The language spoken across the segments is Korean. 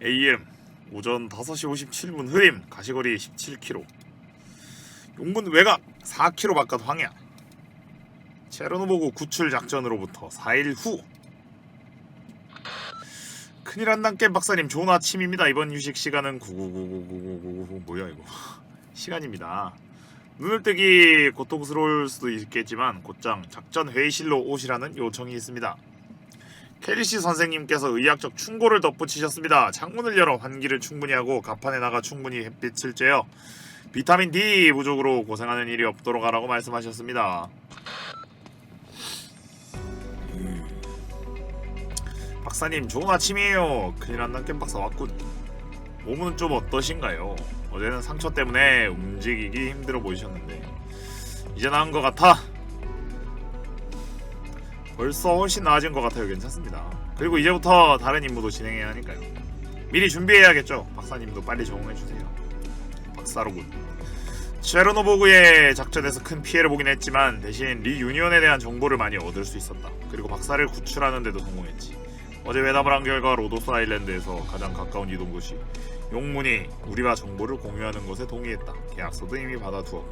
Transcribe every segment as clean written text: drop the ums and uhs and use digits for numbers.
AM 오전 5시 57분 흐림 가시거리 17km 용문 외곽 4km 바깥 황야 체르노보그 구출 작전으로부터 4일 후 큰일 한단 겜 박사님 좋은 아침입니다. 이번 휴식 시간은 9999999 뭐야 이거 시간입니다. 눈을 뜨기 고통스러울 수도 있겠지만 곧장 작전 회의실로 오시라는 요청이 있습니다. 캐리시 선생님께서 의학적 충고를 덧붙이셨습니다. 창문을 열어 환기를 충분히 하고 갑판에 나가 충분히 햇빛을 쬐어 비타민 D 부족으로 고생하는 일이 없도록 하라고 말씀하셨습니다. 박사님 좋은 아침이에요. 큰일 난다 겜 박사 왔군. 몸은 좀 어떠신가요? 어제는 상처 때문에 움직이기 힘들어 보이셨는데 이제 나은 것 같아. 벌써 훨씬 나아진 것 같아요. 괜찮습니다. 그리고 이제부터 다른 임무도 진행해야 하니까요. 미리 준비해야겠죠. 박사님도 빨리 적응해주세요. 박사로군. 체르노보그의 작전에서 큰 피해를 보긴 했지만 대신 리유니온에 대한 정보를 많이 얻을 수 있었다. 그리고 박사를 구출하는 데도 성공했지. 어제 회담을 한 결과 로도스 아일랜드에서 가장 가까운 이동 도시 용문이 우리와 정보를 공유하는 것에 동의했다. 계약서도 이미 받아두었고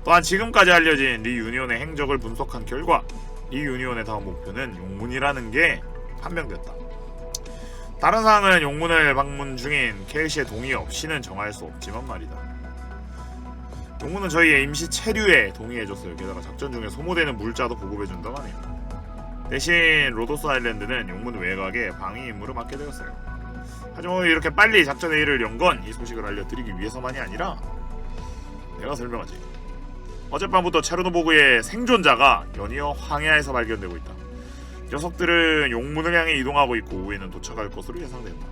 또한 지금까지 알려진 리유니온의 행적을 분석한 결과 리유니온의 다음 목표는 용문이라는 게 판명됐다. 다른 사항은 용문을 방문 중인 케일시의 동의 없이는 정할 수 없지만 말이다. 용문은 저희의 임시 체류에 동의해줬어요. 게다가 작전 중에 소모되는 물자도 보급해준다고 하네요. 대신 로도스 아일랜드는 용문 외곽에 방위 임무를 맡게 되었어요. 하지만 이렇게 빨리 작전 회의를 연 건 이 소식을 알려드리기 위해서만이 아니라 내가 설명하지. 어젯밤부터 체르노보그의 생존자가 연이어 황야에서 발견되고 있다. 녀석들은 용문을 향해 이동하고 있고 오후에는 도착할 것으로 예상된다.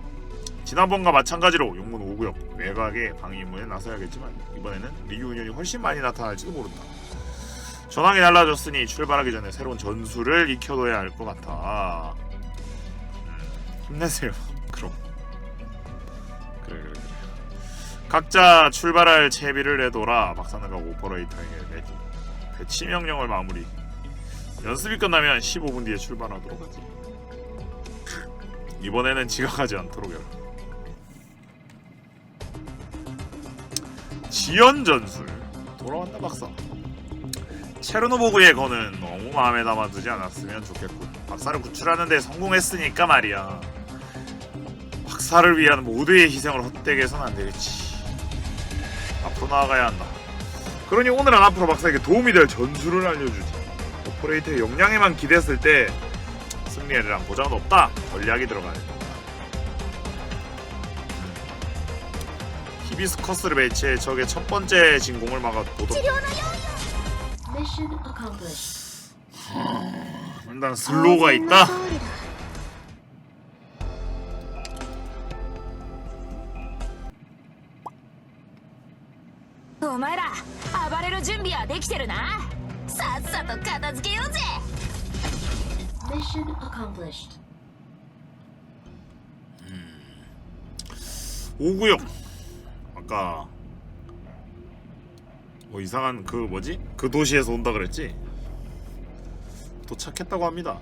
지난번과 마찬가지로 용문 5구역 외곽의 방위 임무에 나서야겠지만 이번에는 리유니온이 훨씬 많이 나타날지도 모른다. 전황이 달라졌으니 출발하기 전에 새로운 전술을 익혀둬야 할 것 같아. 힘내세요. 그럼 그래. 각자 출발할 채비를 내둬라. 박사님과 오퍼레이터에게 배치 명령을 마무리. 연습이 끝나면 15분 뒤에 출발하도록 하지. 이번에는 지각하지 않도록 해라. 지연 전술 돌아왔다 박사. 체르노보그의 건은 너무 마음에 담아두지 않았으면 좋겠군. 박사를 구출하는 데 성공했으니까 말이야. 박사를 위한 모두의 희생을 헛되게 해서는 안 되겠지. 앞으로 나아가야 한다. 그러니 오늘은 앞으로 박사에게 도움이 될 전술을 알려주지. 오퍼레이터의 역량에만 기댔을 때 승리에 대한 보장은 없다. 전략이 들어가야 된다. 히비스커스를 배치해 적의 첫 번째 진공을 막아보도록. 일단 슬로우가 있다. 오마에라, 暴れる準備はできてるな。さっさと片付けようぜ。 Mission accomplished. 5구역 아까 뭐 이상한 그 뭐지? 그 도시에서 온다 그랬지? 도착했다고 합니다.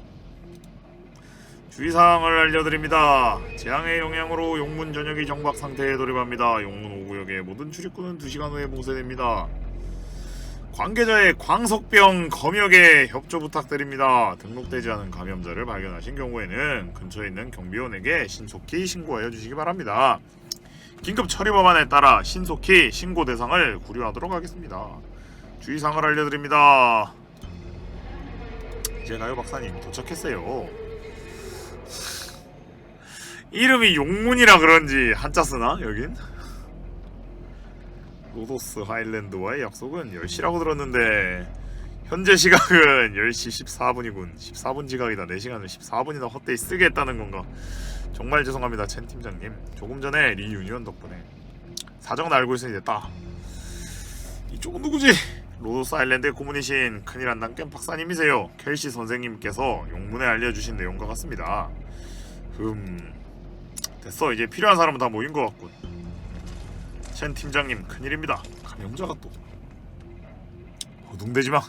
주의사항을 알려드립니다. 재앙의 영향으로 용문 전역이 정박 상태에 돌입합니다. 용문 5구역의 모든 출입구는 2시간 후에 봉쇄됩니다. 관계자의 광석병 검역에 협조 부탁드립니다. 등록되지 않은 감염자를 발견하신 경우에는 근처에 있는 경비원에게 신속히 신고하여 주시기 바랍니다. 긴급 처리 법안에 따라 신속히 신고 대상을 구류하도록 하겠습니다. 주의사항을 알려드립니다. 이제 가요 박사님 도착했어요. 이름이 용문이라 그런지 한자 쓰나 여긴? 로도스 하일랜드와의 약속은 10시라고 들었는데 현재 시각은 10시 14분이군 14분 지각이다. 4시간을 14분이나 헛되이 쓰게 했다는 건가. 정말 죄송합니다 첸 팀장님. 조금 전에 리유니온 덕분에 사정은 알고 있으니 됐다. 이쪽은 누구지? 로도스 아일랜드의 고문이신 큰일 한단 겜 박사님이세요. 켈시 선생님께서 용문에 알려주신 내용과 같습니다. 됐어. 이제 필요한 사람은 다 모인 것 같군. 첸 팀장님 큰일입니다. 감염자가 또 허둥대지마.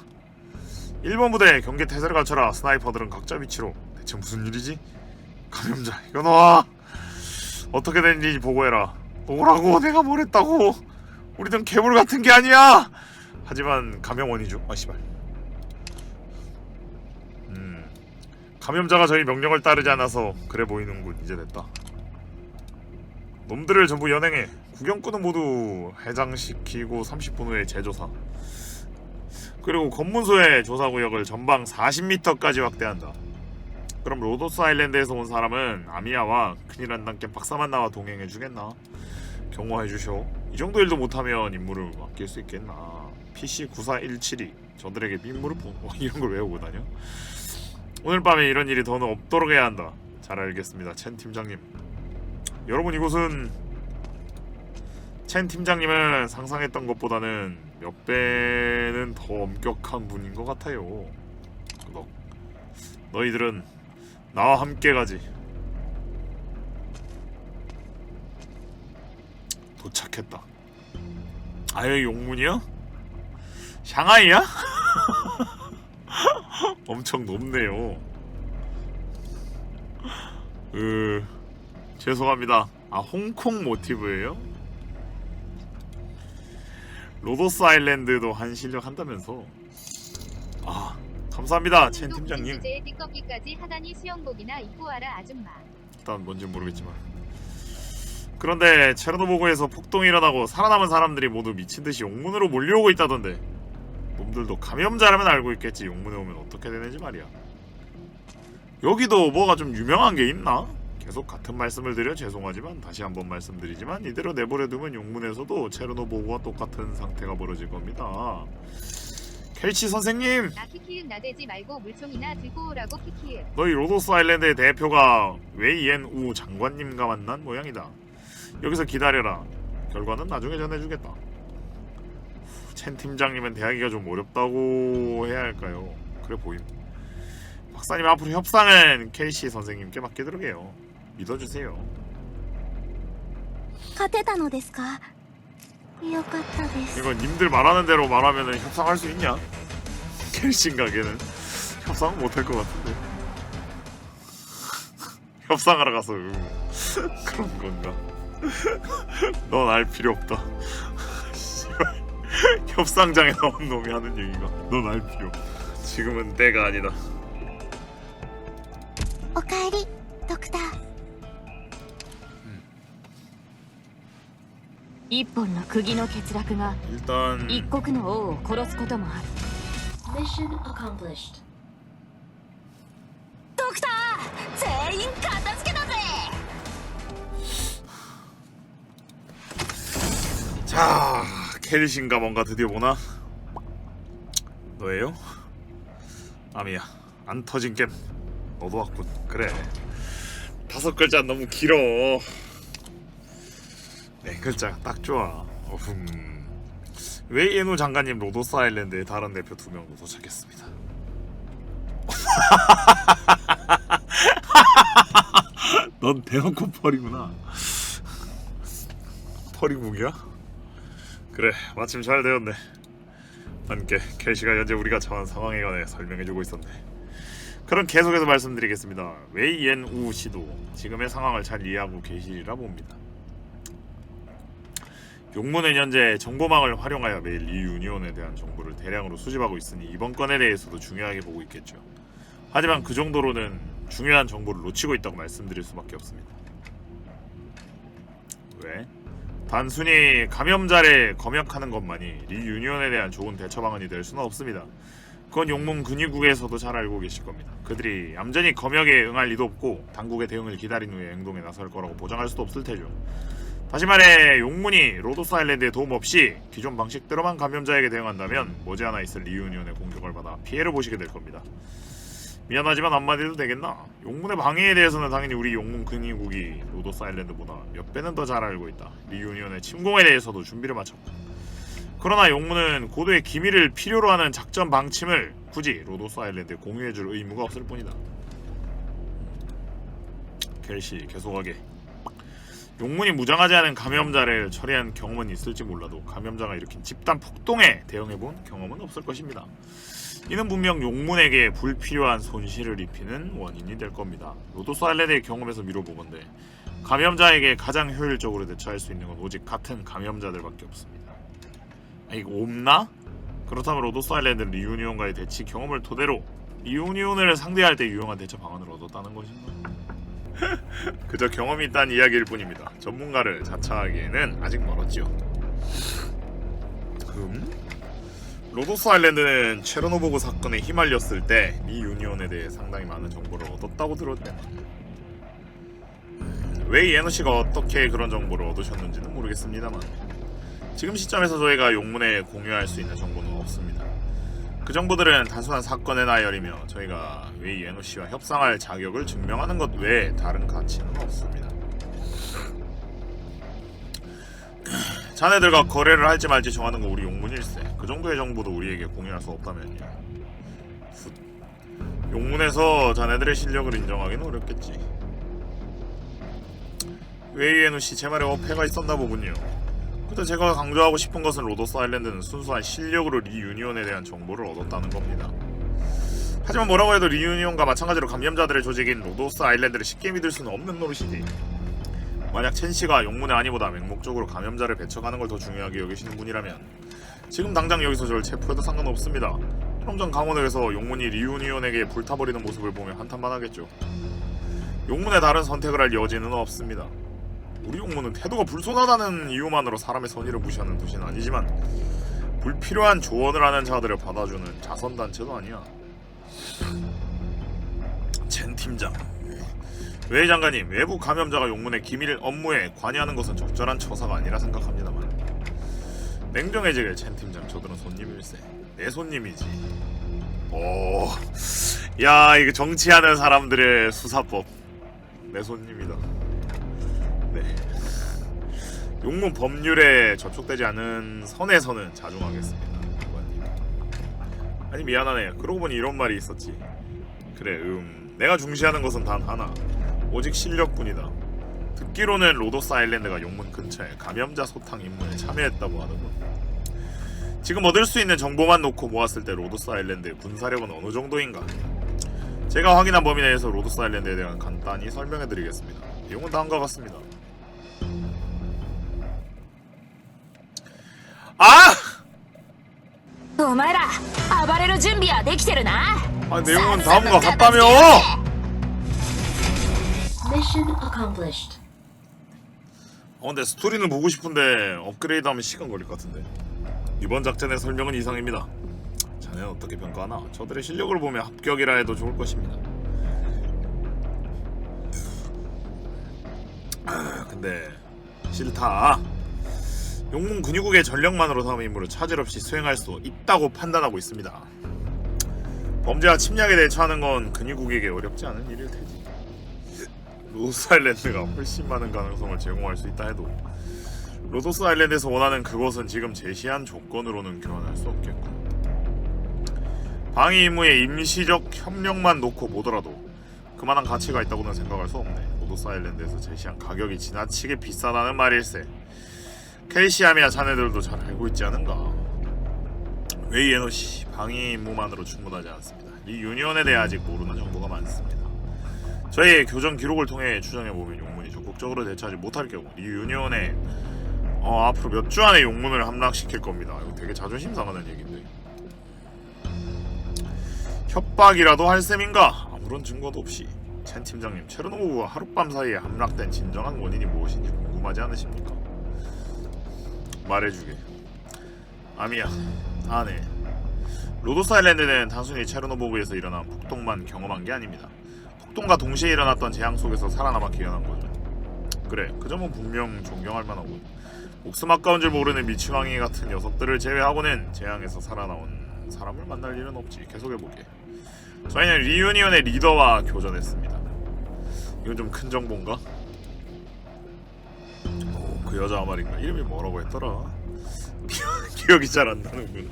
1번 부대 경계 태세를 갖춰라. 스나이퍼들은 각자 위치로. 대체 무슨 일이지? 감염자 이거 놔. 어떻게 된지 보고해라. 오라고 내가 뭘 했다고. 우리는 괴물 같은 게 아니야. 하지만 감염원이죠. 아 씨발. 감염자가 저희 명령을 따르지 않아서 그래 보이는군. 이제 됐다. 놈들을 전부 연행해. 구경꾼은 모두 해장시키고 30분 후에 재조사. 그리고 검문소의 조사구역을 전방 40m까지 확대한다. 그럼 로도스 아일랜드에서 온 사람은 아미야와 큰일 난단 게 박사만 나와 동행해주겠나? 경호해주쇼. 이 정도 일도 못하면 임무를 맡길 수 있겠나? PC9417이 저들에게 임무를 이런 걸 외우고 다녀? 오늘 밤에 이런 일이 더는 없도록 해야 한다. 잘 알겠습니다, 첸 팀장님. 여러분, 이곳은 첸 팀장님은 상상했던 것보다는 몇 배는 더 엄격한 분인 것 같아요. 너희들은 나와 함께 가지. 도착했다. 아, 여기 용문이야? 샹하이야? 엄청 높네요. 죄송합니다. 아, 홍콩 모티브예요? 로도스 아일랜드도 한 실력 한다면서. 아, 감사합니다, 첸 팀장님. 주제에 띠껍기까지 하다니 수영복이나 입고 와라 아줌마. 일단 뭔지 모르겠지만. 그런데 체르노보그에서 폭동이 일어나고 살아남은 사람들이 모두 미친듯이 용문으로 몰려오고 있다던데. 놈들도 감염자라면 알고 있겠지. 용문에 오면 어떻게 되는지 말이야. 여기도 뭐가 좀 유명한 게 있나? 계속 같은 말씀을 드려 죄송하지만 다시 한번 말씀드리지만 이대로 내버려두면 용문에서도 체르노보그와 똑같은 상태가 벌어질 겁니다. 켈치 선생님! 나 키키은 나대지 말고 물총이나 들고 오라고 키키은. 너희 로도스 아일랜드의 대표가 웨이엔 우 장관님과 만난 모양이다. 여기서 기다려라. 결과는 나중에 전해주겠다. 첸 팀장님은 대하기가 좀 어렵다고 해야 할까요? 그래 보임. 박사님, 앞으로 협상은 케이시 선생님께 맡기도록 해요. 믿어주세요. 勝てたのですかよかったです 이거 님들 말하는 대로 말하면 협상할 수 있냐? 케이시 가게는 협상은 못할 것 같은데. 협상하러 가서 그런 건가? 넌 알 필요 없다. 협상장에 나온 놈이 하는 얘기가 넌 알 필요 없다. 지금은 때가 아니다. おかえりドクター一本の釘の欠落が 일단 一国の王を殺すこともある。 Mission accomplished. ドクター、全員片付けだぜ。 자, 캐리신가 뭔가 드디어 보나? 너예요? 아미야, 안 터진 겜 너도 왔군. 그래, 5글자 너무 길어. 4글자 딱 좋아. 웨이에노 장관님 로도스 아일랜드의 다른 대표 2명도 도착했습니다. 넌 대놓고 펄이구나. 펄이국이야? 그래, 마침 잘 되었네. 함께 켈시가 현재 우리가 처한 상황에 관해 설명해주고 있었네. 그럼 계속해서 말씀드리겠습니다. 웨이엔 우 씨도 지금의 상황을 잘 이해하고 계시리라 봅니다. 용문은 현재 정보망을 활용하여 매일 이 유니온에 대한 정보를 대량으로 수집하고 있으니 이번 건에 대해서도 중요하게 보고 있겠죠. 하지만 그 정도로는 중요한 정보를 놓치고 있다고 말씀드릴 수밖에 없습니다. 왜? 단순히 감염자를 검역하는 것만이 리 유니온에 대한 좋은 대처 방안이 될 수는 없습니다. 그건 용문 근위국에서도 잘 알고 계실 겁니다. 그들이 얌전히 검역에 응할 리도 없고 당국의 대응을 기다린 후에 행동에 나설 거라고 보장할 수도 없을 테죠. 다시 말해 용문이 로도스 아일랜드에 도움 없이 기존 방식대로만 감염자에게 대응한다면 머지않아 있을 리 유니온의 공격을 받아 피해를 보시게 될 겁니다. 미안하지만 한마디도 되겠나? 용문의 방해에 대해서는 당연히 우리 용문 근위국이 로도스 아일랜드보다 몇 배는 더 잘 알고 있다. 리 유니온의 침공에 대해서도 준비를 마쳤고. 그러나 용문은 고도의 기밀을 필요로 하는 작전 방침을 굳이 로도스 아일랜드에 공유해줄 의무가 없을 뿐이다. 켈시 계속하게. 용문이 무장하지 않은 감염자를 처리한 경험은 있을지 몰라도 감염자가 일으킨 집단 폭동에 대응해본 경험은 없을 것입니다. 이는 분명 용문에게 불필요한 손실을 입히는 원인이 될 겁니다. 로도스 아일랜드의 경험에서 미뤄보건대 감염자에게 가장 효율적으로 대처할 수 있는 건 오직 같은 감염자들밖에 없습니다. 아, 이거 없나? 그렇다면 로도스 아일랜드 리유니온과의 대치 경험을 토대로 리유니온을 상대할 때 유용한 대처 방안을 얻었다는 것인가? 그저 경험이 있다는 이야기일 뿐입니다. 전문가를 자처하기에는 아직 멀었지요. 로도스 아일랜드는 체르노보그 사건에 휘말렸을 때 리유니온에 대해 상당히 많은 정보를 얻었다고 들었대요. 웨이 예노씨가 어떻게 그런 정보를 얻으셨는지는 모르겠습니다만 지금 시점에서 저희가 용문에 공유할 수 있는 정보는 없습니다. 그 정보들은 단순한 사건의 나열이며 저희가 웨이 예노씨와 협상할 자격을 증명하는 것 외에 다른 가치는 없습니다. 자네들과 거래를 할지 말지 정하는 건 우리 용문일세. 그 정도의 정보도 우리에게 공유할 수 없다면요. 용문에서 자네들의 실력을 인정하기는 어렵겠지. 웨이 예노씨 제 말에 어폐가 있었나 보군요. 그때 제가 강조하고 싶은 것은 로도스 아일랜드는 순수한 실력으로 리유니온에 대한 정보를 얻었다는 겁니다. 하지만 뭐라고 해도 리유니온과 마찬가지로 감염자들의 조직인 로도스 아일랜드를 쉽게 믿을 수는 없는 노릇이지. 만약 첸씨가 용문의 아니보다 맹목적으로 감염자를 배척하는 걸 더 중요하게 여기시는 분이라면 지금 당장 여기서 저를 체포해도 상관없습니다. 그럼 강원역에서 용문이 리유니온에게 불타버리는 모습을 보며 한탄만 하겠죠. 용문에 다른 선택을 할 여지는 없습니다. 우리 용문은 태도가 불손하다는 이유만으로 사람의 선의를 무시하는 도시는 아니지만 불필요한 조언을 하는 자들을 받아주는 자선단체도 아니야. 젠 팀장, 웨이 장관님, 외부 감염자가 용문의 기밀 업무에 관여하는 것은 적절한 처사가 아니라 생각합니다만 냉정해지게 젠 팀장, 저들은 손님일세. 내 손님이지. 오, 야, 이거 정치하는 사람들의 수사법. 내 손님이다. 네. 용문 법률에 저촉되지 않은 선에서는 자중하겠습니다. 아니 미안하네. 그러고 보니 이런 말이 있었지. 그래, 내가 중시하는 것은 단 하나. 오직 실력뿐이다. 듣기로는 로도스 아일랜드가 용문 근처에 감염자 소탕 임무에 참여했다고 하더군. 지금 얻을 수 있는 정보만 놓고 모았을 때 로도스 아일랜드의 군사력은 어느 정도인가? 제가 확인한 범위 내에서 로도스 아일랜드에 대한 간단히 설명해드리겠습니다. 내용은 다음과 같습니다. 아! お前ら暴れる準備はできてるな。 아, 내용은 다음과 같다며! Mission accomplished. 근데 스토리는 보고 싶은데 업그레이드하면 시간 걸릴 것 같은데. 이번 작전의 설명은 이상입니다. 자네는 어떻게 평가하나? 저들의 실력을 보면 합격이라 해도 좋을 것입니다. 근데 싫다. 용문 근위국의 전력만으로 다음 임무를 차질 없이 수행할 수 있다고 판단하고 있습니다. 범죄와 침략에 대처하는 건 근위국에게 어렵지 않은 일일 테지. 로도스 아일랜드가 훨씬 많은 가능성을 제공할 수 있다 해도 로도스 아일랜드에서 원하는 그것은 지금 제시한 조건으로는 교환할 수 없겠고, 방위 임무의 임시적 협력만 놓고 보더라도 그만한 가치가 있다고는 생각할 수 없네. 로도스 아일랜드에서 제시한 가격이 지나치게 비싸다는 말일세. 켈시아미아 자네들도 잘 알고 있지 않은가? 웨이 예노씨, 방위 임무만으로 충분하지 않습니다. 이 유니온에 대해 아직 모르는 정보가 많습니다. 저희의 교전 기록을 통해 추정해보면 용문이 적극적으로 대처하지 못할 경우 이 유니온에 앞으로 몇 주 안에 용문을 함락시킬 겁니다. 이거 되게 자존심 상하는 얘기인데. 협박이라도 할 셈인가? 아무런 증거도 없이. 첸 팀장님, 체르노브가 하룻밤 사이에 함락된 진정한 원인이 무엇인지 궁금하지 않으십니까? 말해주게. 아미야, 네. 로도스 아일랜드는 단순히 체르노보그에서 일어난 폭동만 경험한 게 아닙니다. 폭동과 동시에 일어났던 재앙 속에서 살아남아 기원한 거죠. 그래, 그 점은 분명 존경할 만하고, 목숨 아까운 줄 모르는 미치광이 같은 녀석들을 제외하고는 재앙에서 살아나온 사람을 만날 일은 없지. 계속해보게. 저희는 리유니온의 리더와 교전했습니다. 이건 좀 큰 정보인가? 그 여자 말인가? 이름이 뭐라고 했더라? 기억이 잘 안 나는군.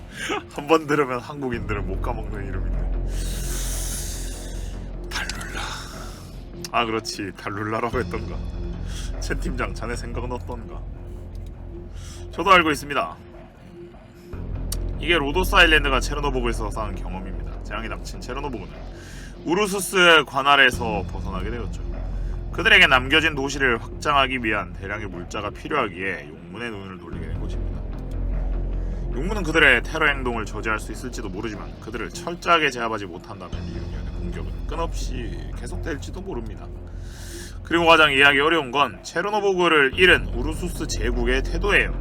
한 번 들으면 한국인들은 못 까먹는 이름인데. 달룰라. 아, 그렇지. 달룰라라고 했던가. 첸 팀장 자네 생각은 어떤가? 저도 알고 있습니다. 이게 로도스 아일랜드가 체르노보그에서 쌓은 경험입니다. 재앙이 닥친 체르노보그는 우르수스 관할에서 벗어나게 되었죠. 그들에게 남겨진 도시를 확장하기 위한 대량의 물자가 필요하기에 용문의 눈을 돌리게 된 것입니다. 용문은 그들의 테러 행동을 저지할 수 있을지도 모르지만 그들을 철저하게 제압하지 못한다면 리유니언의 공격은 끝없이 계속될지도 모릅니다. 그리고 가장 이해하기 어려운 건 체르노보그를 잃은 우르수스 제국의 태도예요.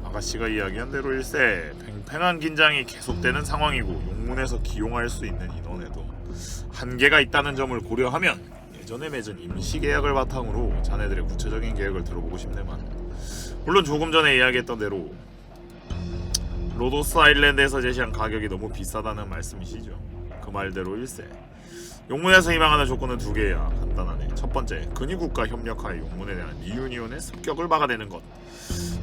아가씨가 이야기한 대로 일세 팽팽한 긴장이 계속되는 상황이고 용문에서 기용할 수 있는 인원에도 한계가 있다는 점을 고려하면 예전에 맺은 임시계약을 바탕으로 자네들의 구체적인 계획을 들어보고 싶네만, 물론 조금 전에 이야기했던 대로 로도스 아일랜드에서 제시한 가격이 너무 비싸다는 말씀이시죠. 그 말대로 일세 용문에서 희망하는 조건은 두 개야. 간단하네. 첫 번째, 근위국과 협력하여 용문에 대한 리유니온의 습격을 막아내는 것.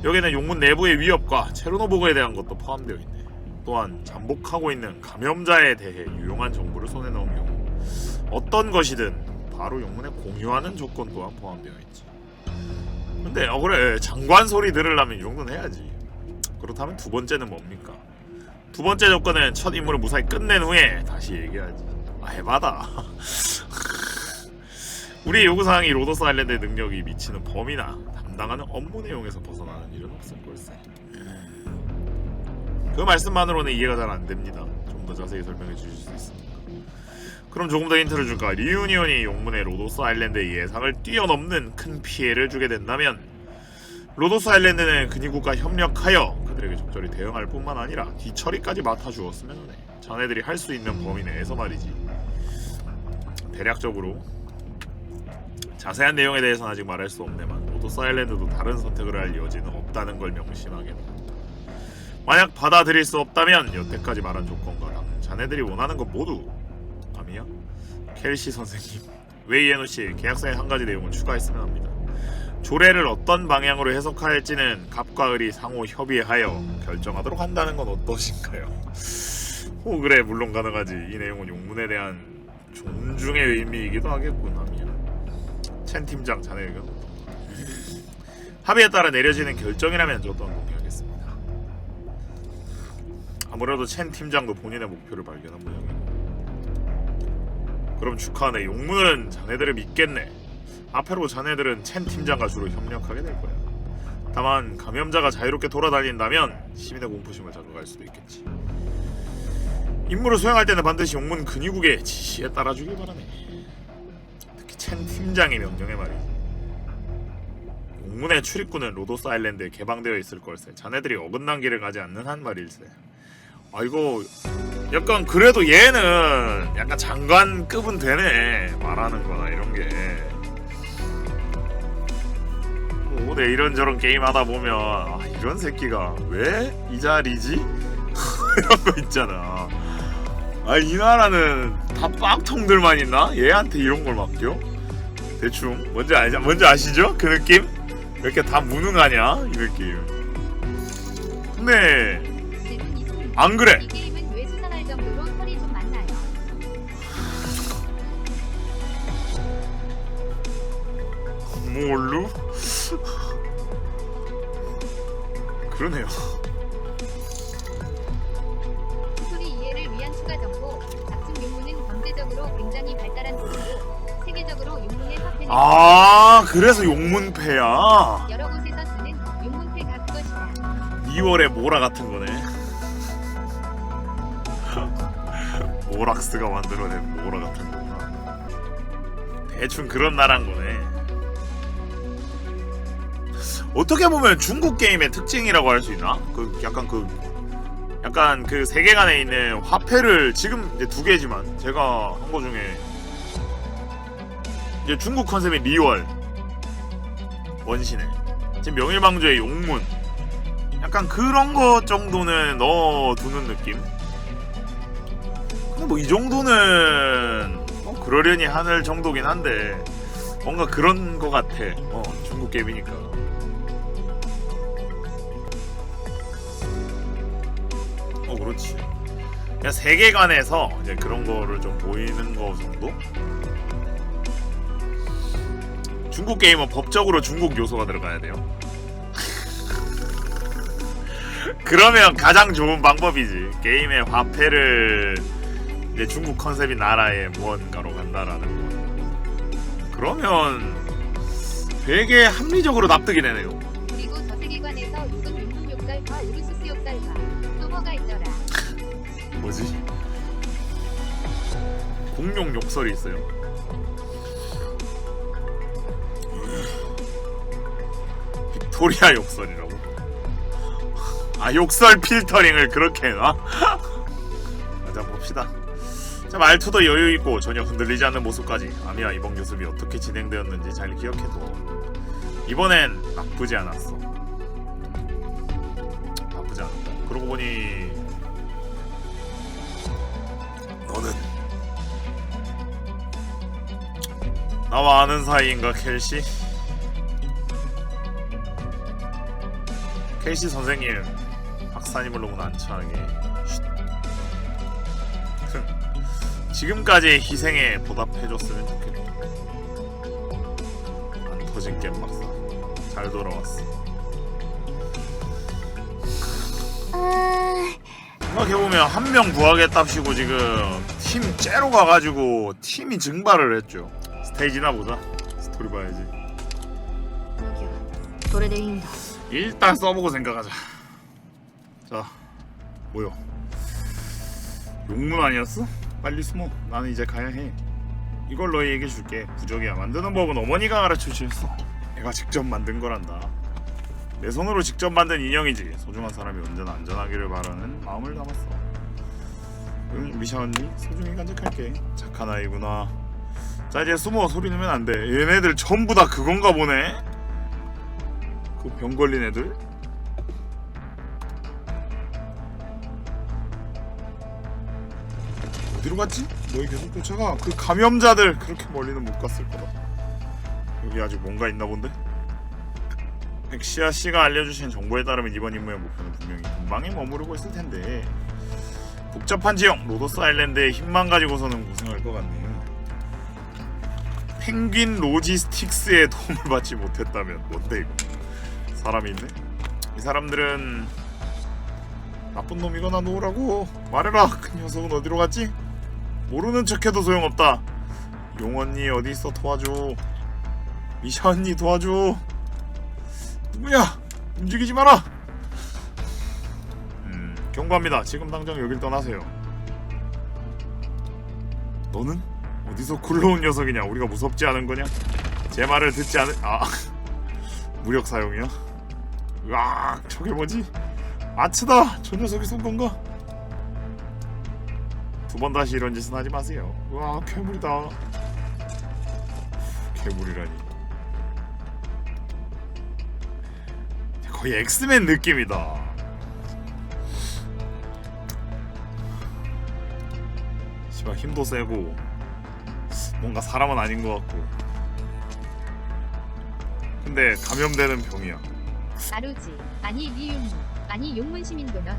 여기는 용문 내부의 위협과 체르노보그에 대한 것도 포함되어 있네. 또한 잠복하고 있는 감염자에 대해 유용한 정보를 손에 넣은 경우 어떤 것이든 바로 용문에 공유하는 조건 또한 포함되어 있지. 근데 그래, 장관 소리 들으려면 이 정도는 해야지. 그렇다면 두 번째는 뭡니까? 두 번째 조건은 첫 임무를 무사히 끝낸 후에 다시 얘기하지. 해봐다. 우리 요구사항이 로도스 아일랜드의 능력이 미치는 범위나 담당하는 업무 내용에서 벗어나는 일은 없을 걸세. 그 말씀만으로는 이해가 잘 안됩니다. 좀 더 자세히 설명해 주실 수 있습니까? 그럼 조금 더 힌트를 줄까? 리유니온이 용문의 로도스 아일랜드의 예상을 뛰어넘는 큰 피해를 주게 된다면 로도스 아일랜드는 근위국과 협력하여 그들에게 적절히 대응할 뿐만 아니라 뒤처리까지 맡아주었으면 하네. 자네들이 할 수 있는 범위 내에서 말이지. 대략적으로 자세한 내용에 대해서는 아직 말할 수 없네만 로도스 아일랜드도 다른 선택을 할 여지는 없다는 걸 명심하겠다. 만약 받아들일 수 없다면 여태까지 말한 조건과 자네들이 원하는 것 모두 아미야? 켈시 선생님, 웨이에노씨, 계약서에 한 가지 내용을 추가했으면 합니다. 조례를 어떤 방향으로 해석할지는 갑과 을이 상호 협의하여 결정하도록 한다는 건 어떠신가요? 그래, 물론 가능하지. 이 내용은 용문에 대한 존중의 의미이기도 하겠군. 아미야. 첸 팀장, 자네 의견은 어떤가? 합의에 따라 내려지는 결정이라면 저 또한 동의하겠습니다. 아무래도 첸 팀장도 본인의 목표를 발견한 모양이고. 그럼 축하하네. 용문은 자네들을 믿겠네. 앞으로 자네들은 첸 팀장과 주로 협력하게 될 거야. 다만 감염자가 자유롭게 돌아다닌다면 시민의 공포심을 자극할 수도 있겠지. 임무를 수행할 때는 반드시 용문 근위국의 지시에 따라주길 바라네. 특히 첸 팀장의 명령에 말이지. 용문의 출입구는 로도스 아일랜드에 개방되어 있을 걸세. 자네들이 어긋난 길을 가지 않는 한 말일세. 이거 약간 그래도 얘는 약간 장관급은 되네. 말하는 거나 이런 게. 내 이런저런 게임 하다 보면 이런 새끼가 왜 이 자리지? 이런 거 있잖아. 이 나라는 다 빡통들만 있나? 얘한테 이런 걸 맡겨? 대충 뭔지 아시죠? 그 느낌? 왜 이렇게 다 무능하냐? 이 느낌. 근데 안 그래. 이 게임은 왜 수상할 정도로 털이 좀 많나요? 뭘로? 그러네요. 스토리 이해를 위한 추가 정보. 작중 용문은 경제적으로 굉장히 발달한 도시고 세계적으로 용문의 화폐는 그래서 용문패야. 여러 곳에서 쓰는 용문패가 그것이다. 2월의 모라 같은 거네. 모락스가 만들어낸 모라 같은 거구나. 대충 그런 나라인 거네. 어떻게 보면 중국 게임의 특징이라고 할 수 있나? 약간 그 세계관에 있는 화폐를 지금 이제 두 개지만 제가 한 거 중에 이제 중국 컨셉의 리월 원신에 지금 명일방주의 용문 약간 그런 것 정도는 넣어두는 느낌? 근데 뭐 이 정도는 그러려니 하늘 정도긴 한데 뭔가 그런 거 같아. 중국 게임이니까. 그렇지. 그냥 세계관에서 이제 그런 거를 좀 보이는 거 정도? 중국 게임은 법적으로 중국 요소가 들어가야 돼요. 그러면 가장 좋은 방법이지. 게임의 화폐를 이제 중국 컨셉인 나라의 무언가로 간다라는 거. 그러면 되게 합리적으로 납득이 되네요. 그리고 저 세계관에서 요즘 용문 욕설과 우르수스 욕설과 또 뭐가 있더라. 뭐지? 공룡 욕설이 있어요. 빅토리아 욕설이라고? 아, 욕설 필터링을 그렇게 해놔? 자, 봅시다. 자, 말투도 여유있고 전혀 흔들리지 않는 모습까지. 아미야, 이번 교습이 어떻게 진행되었는지 잘 기억해둬. 이번엔 나쁘지 않았어. 나쁘지 않았다. 그러고 보니 너는 나와 아는 사이인가, 켈시? 켈시 선생님, 박사님을 너무 난처하게. 지금까지의 희생에 보답해줬으면 좋겠다. 안 터진 겜 박사, 잘 돌아왔어. 생각해보면 한 명 구하겠답시고 지금 팀 째로 가가지고 팀이 증발을 했죠. 스테이지나 보자. 스토리 봐야지. それでいいんだ 일단 써보고 생각하자. 자, 뭐요? 용문 아니었어? 빨리 숨어. 나는 이제 가야 해. 이걸 너희에게 줄게. 부적이야. 만드는 법은 어머니가 가르쳐주셨어. 내가 직접 만든 거란다. 내 손으로 직접 만든 인형이지. 소중한 사람이 언제나 안전하기를 바라는 마음을 담았어. 응, 미샤 언니, 소중히 간직할게. 착한 아이구나. 자, 이제 숨어. 소리 내면 안 돼. 얘네들 전부 다 그건가 보네. 그 병 걸린 애들? 어디로 갔지? 너희 계속 쫓아가. 그 감염자들 그렇게 멀리는 못 갔을 거다. 여기 아직 뭔가 있나 본데? 엑시아 씨가 알려주신 정보에 따르면 이번 임무의 목표는 분명히 근방에 머무르고 있을 텐데 복잡한 지형 로더스 아일랜드에 힘만 가지고서는 고생할 것 같네요. 펭귄 로지스틱스의 도움을 받지 못했다면 뭔데 이거? 사람이 있네? 이 사람들은 나쁜 놈이거나 놓으라고 말해라. 그 녀석은 어디로 갔지? 모르는 척해도 소용없다. 용 언니 어디 있어? 도와줘. 미샤 언니 도와줘. 누구야? 움직이지 마라. 경고합니다. 지금 당장 여길 떠나세요. 너는 어디서 굴러온 녀석이냐? 우리가 무섭지 않은 거냐? 제 말을 듣지 않은 무력 사용이야? 으악, 저게 뭐지? 아츠다! 저 녀석이 쏜 건가? 두 번 다시 이런 짓은 하지 마세요. 으악, 괴물이다. 괴물이라니. 거의 엑스맨 느낌이다. 씨발, 힘도 세고 뭔가 사람은 아닌 것 같고. 근데 감염되는 병이야. 아루지 아니 리용문 아니 용문 시민도넛.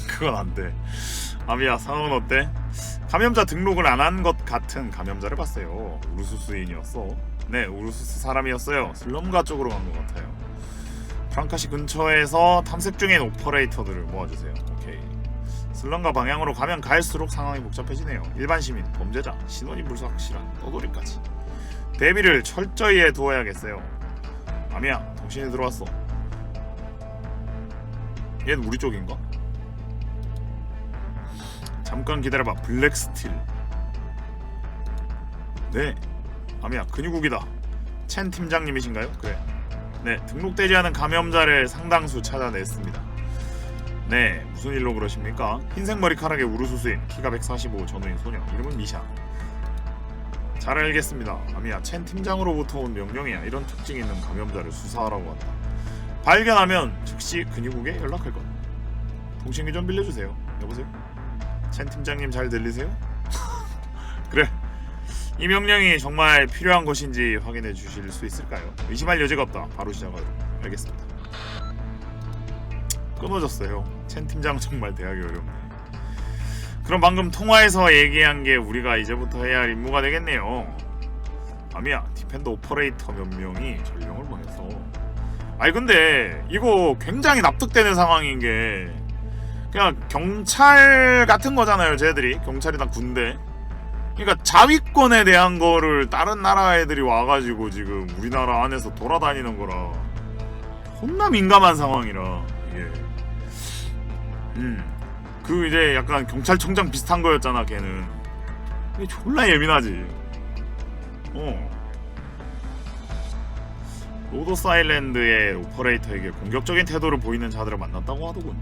그건 안 돼. 아미야, 상황은 어때? 감염자 등록을 안 한 것 같은 감염자를 봤어요. 우르수스인이었어. 네, 우르수스 사람이었어요. 슬럼가 쪽으로 간 것 같아요. 프랑카시 근처에서 탐색 중인 오퍼레이터들을 모아주세요. 오케이. 슬럼가 방향으로 가면 갈수록 상황이 복잡해지네요. 일반 시민, 범죄자, 신원이 불확실한 떠돌이까지. 대비를 철저히 해두어야겠어요. 아미야, 당신이 들어왔어. 얘는 우리 쪽인가? 잠깐 기다려봐. 블랙스틸. 네, 아미야, 근육국이다. 첸 팀장님이신가요? 그래. 네, 등록되지 않은 감염자를 상당수 찾아냈습니다. 네, 무슨 일로 그러십니까? 흰색 머리카락의 우르수스인, 키가 145, 전후인 소녀, 이름은 미샤. 잘 알겠습니다. 아미야, 첸 팀장으로부터 온 명령이야. 이런 특징 있는 감염자를 수사하라고 한다. 발견하면 즉시 근육국에 연락할 것. 통신기 좀 빌려주세요. 여보세요? 첸 팀장님 잘 들리세요? 그래. 이 명령이 정말 필요한 것인지 확인해 주실 수 있을까요? 의심할 여지가 없다. 바로 시작하도록. 알겠습니다. 끊어졌어요. 첸 팀장 정말 대하기 어렵네. 그럼 방금 통화에서 얘기한 게 우리가 이제부터 해야 할 임무가 되겠네요. 아미야, 디펜더 오퍼레이터 몇 명이 전령을 보냈어. 아니 근데 이거 굉장히 납득되는 상황인 게 그냥 경찰 같은 거잖아요. 쟤들이 경찰이나 군대. 그러니까 자위권에 대한 거를 다른 나라 애들이 와가지고 지금 우리나라 안에서 돌아다니는 거라 존나 민감한 상황이라 이게. 그 이제 약간 경찰청장 비슷한 거였잖아 걔는. 이게 졸라 예민하지. 로도스 아일랜드의 오퍼레이터에게 공격적인 태도를 보이는 자들을 만났다고 하더군.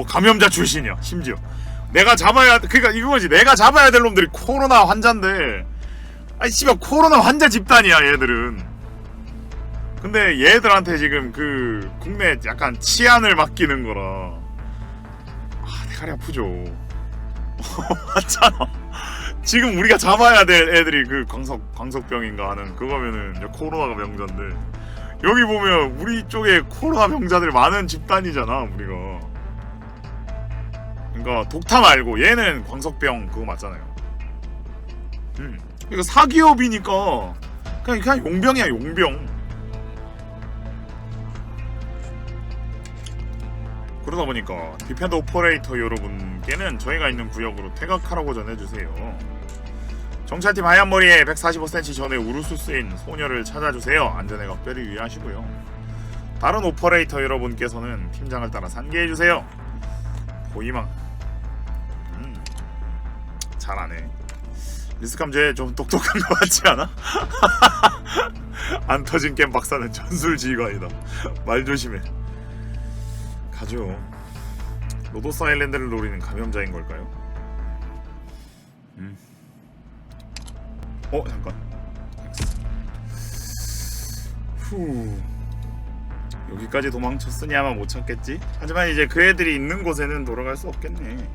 감염자 출신이야. 심지어 내가 잡아야, 그러니까 이거지. 내가 잡아야 될 놈들이 코로나 환자인데, 아니 씨발 코로나 환자 집단이야 얘들은. 근데 얘들한테 지금 그 국내 약간 치안을 맡기는 거라 대가리 아프죠. 맞잖아. 지금 우리가 잡아야 될 애들이 그 광석병인가 하는 그거면은 이제 코로나가 병자인데, 여기 보면 우리 쪽에 코로나 병자들 많은 집단이잖아 우리가. 그러니까 독타 말고 얘는 광석병 그거 맞잖아요. 그러니까 사기업이니까 그냥 용병이야 용병. 그러다 보니까 디펜더 오퍼레이터 여러분께는 저희가 있는 구역으로 퇴각하라고 전해주세요. 정찰팀 하얀 머리에 145cm 전에 우르수스인 소녀를 찾아주세요. 안전에 각별히 유의하시고요. 다른 오퍼레이터 여러분께서는 팀장을 따라 산계해주세요. 보이망. 잘하네. 리스캄제 좀 똑똑한 것 같지 않아? 안 터진 겜 박사는 전술지휘관이다. 말 조심해. 가죠. 로도스 아일랜드를 노리는 감염자인 걸까요? 잠깐. 여기까지 도망쳤으니 아마 못 찾겠지? 하지만 이제 그 애들이 있는 곳에는 돌아갈 수 없겠네.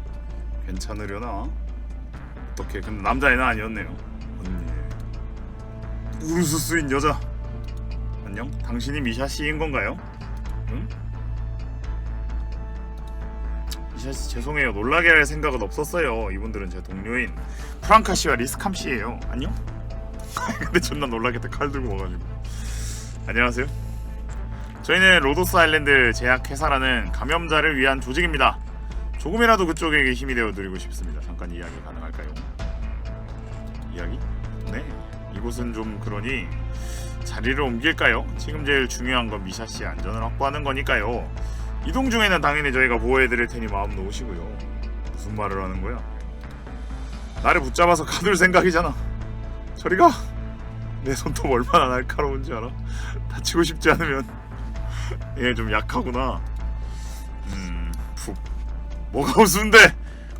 괜찮으려나? 어떻게? 근데 남자애는 아니었네요. 언니. 우르수스인 여자. 안녕? 당신이 미샤씨인 건가요? 응? 미샤씨 죄송해요. 놀라게 할 생각은 없었어요. 이분들은 제 동료인 프랑카씨와 리스캄씨예요. 안녕? 근데 존나 놀라겠다. 칼 들고 와가지고. 안녕하세요. 저희는 로도스 아일랜드 제약회사라는 감염자를 위한 조직입니다. 조금이라도 그쪽에게 힘이 되어드리고 싶습니다. 잠깐 이야기 가능할까요? 이야기? 네. 이곳은 좀 그러니 자리를 옮길까요? 지금 제일 중요한 건 미샤씨의 안전을 확보하는 거니까요. 이동 중에는 당연히 저희가 보호해드릴 테니 마음 놓으시고요. 무슨 말을 하는 거야? 나를 붙잡아서 가둘 생각이잖아. 저리 가! 내 손톱 얼마나 날카로운지 알아? 다치고 싶지 않으면. 얘 좀 약하구나. 푹. 뭐가 우스운데?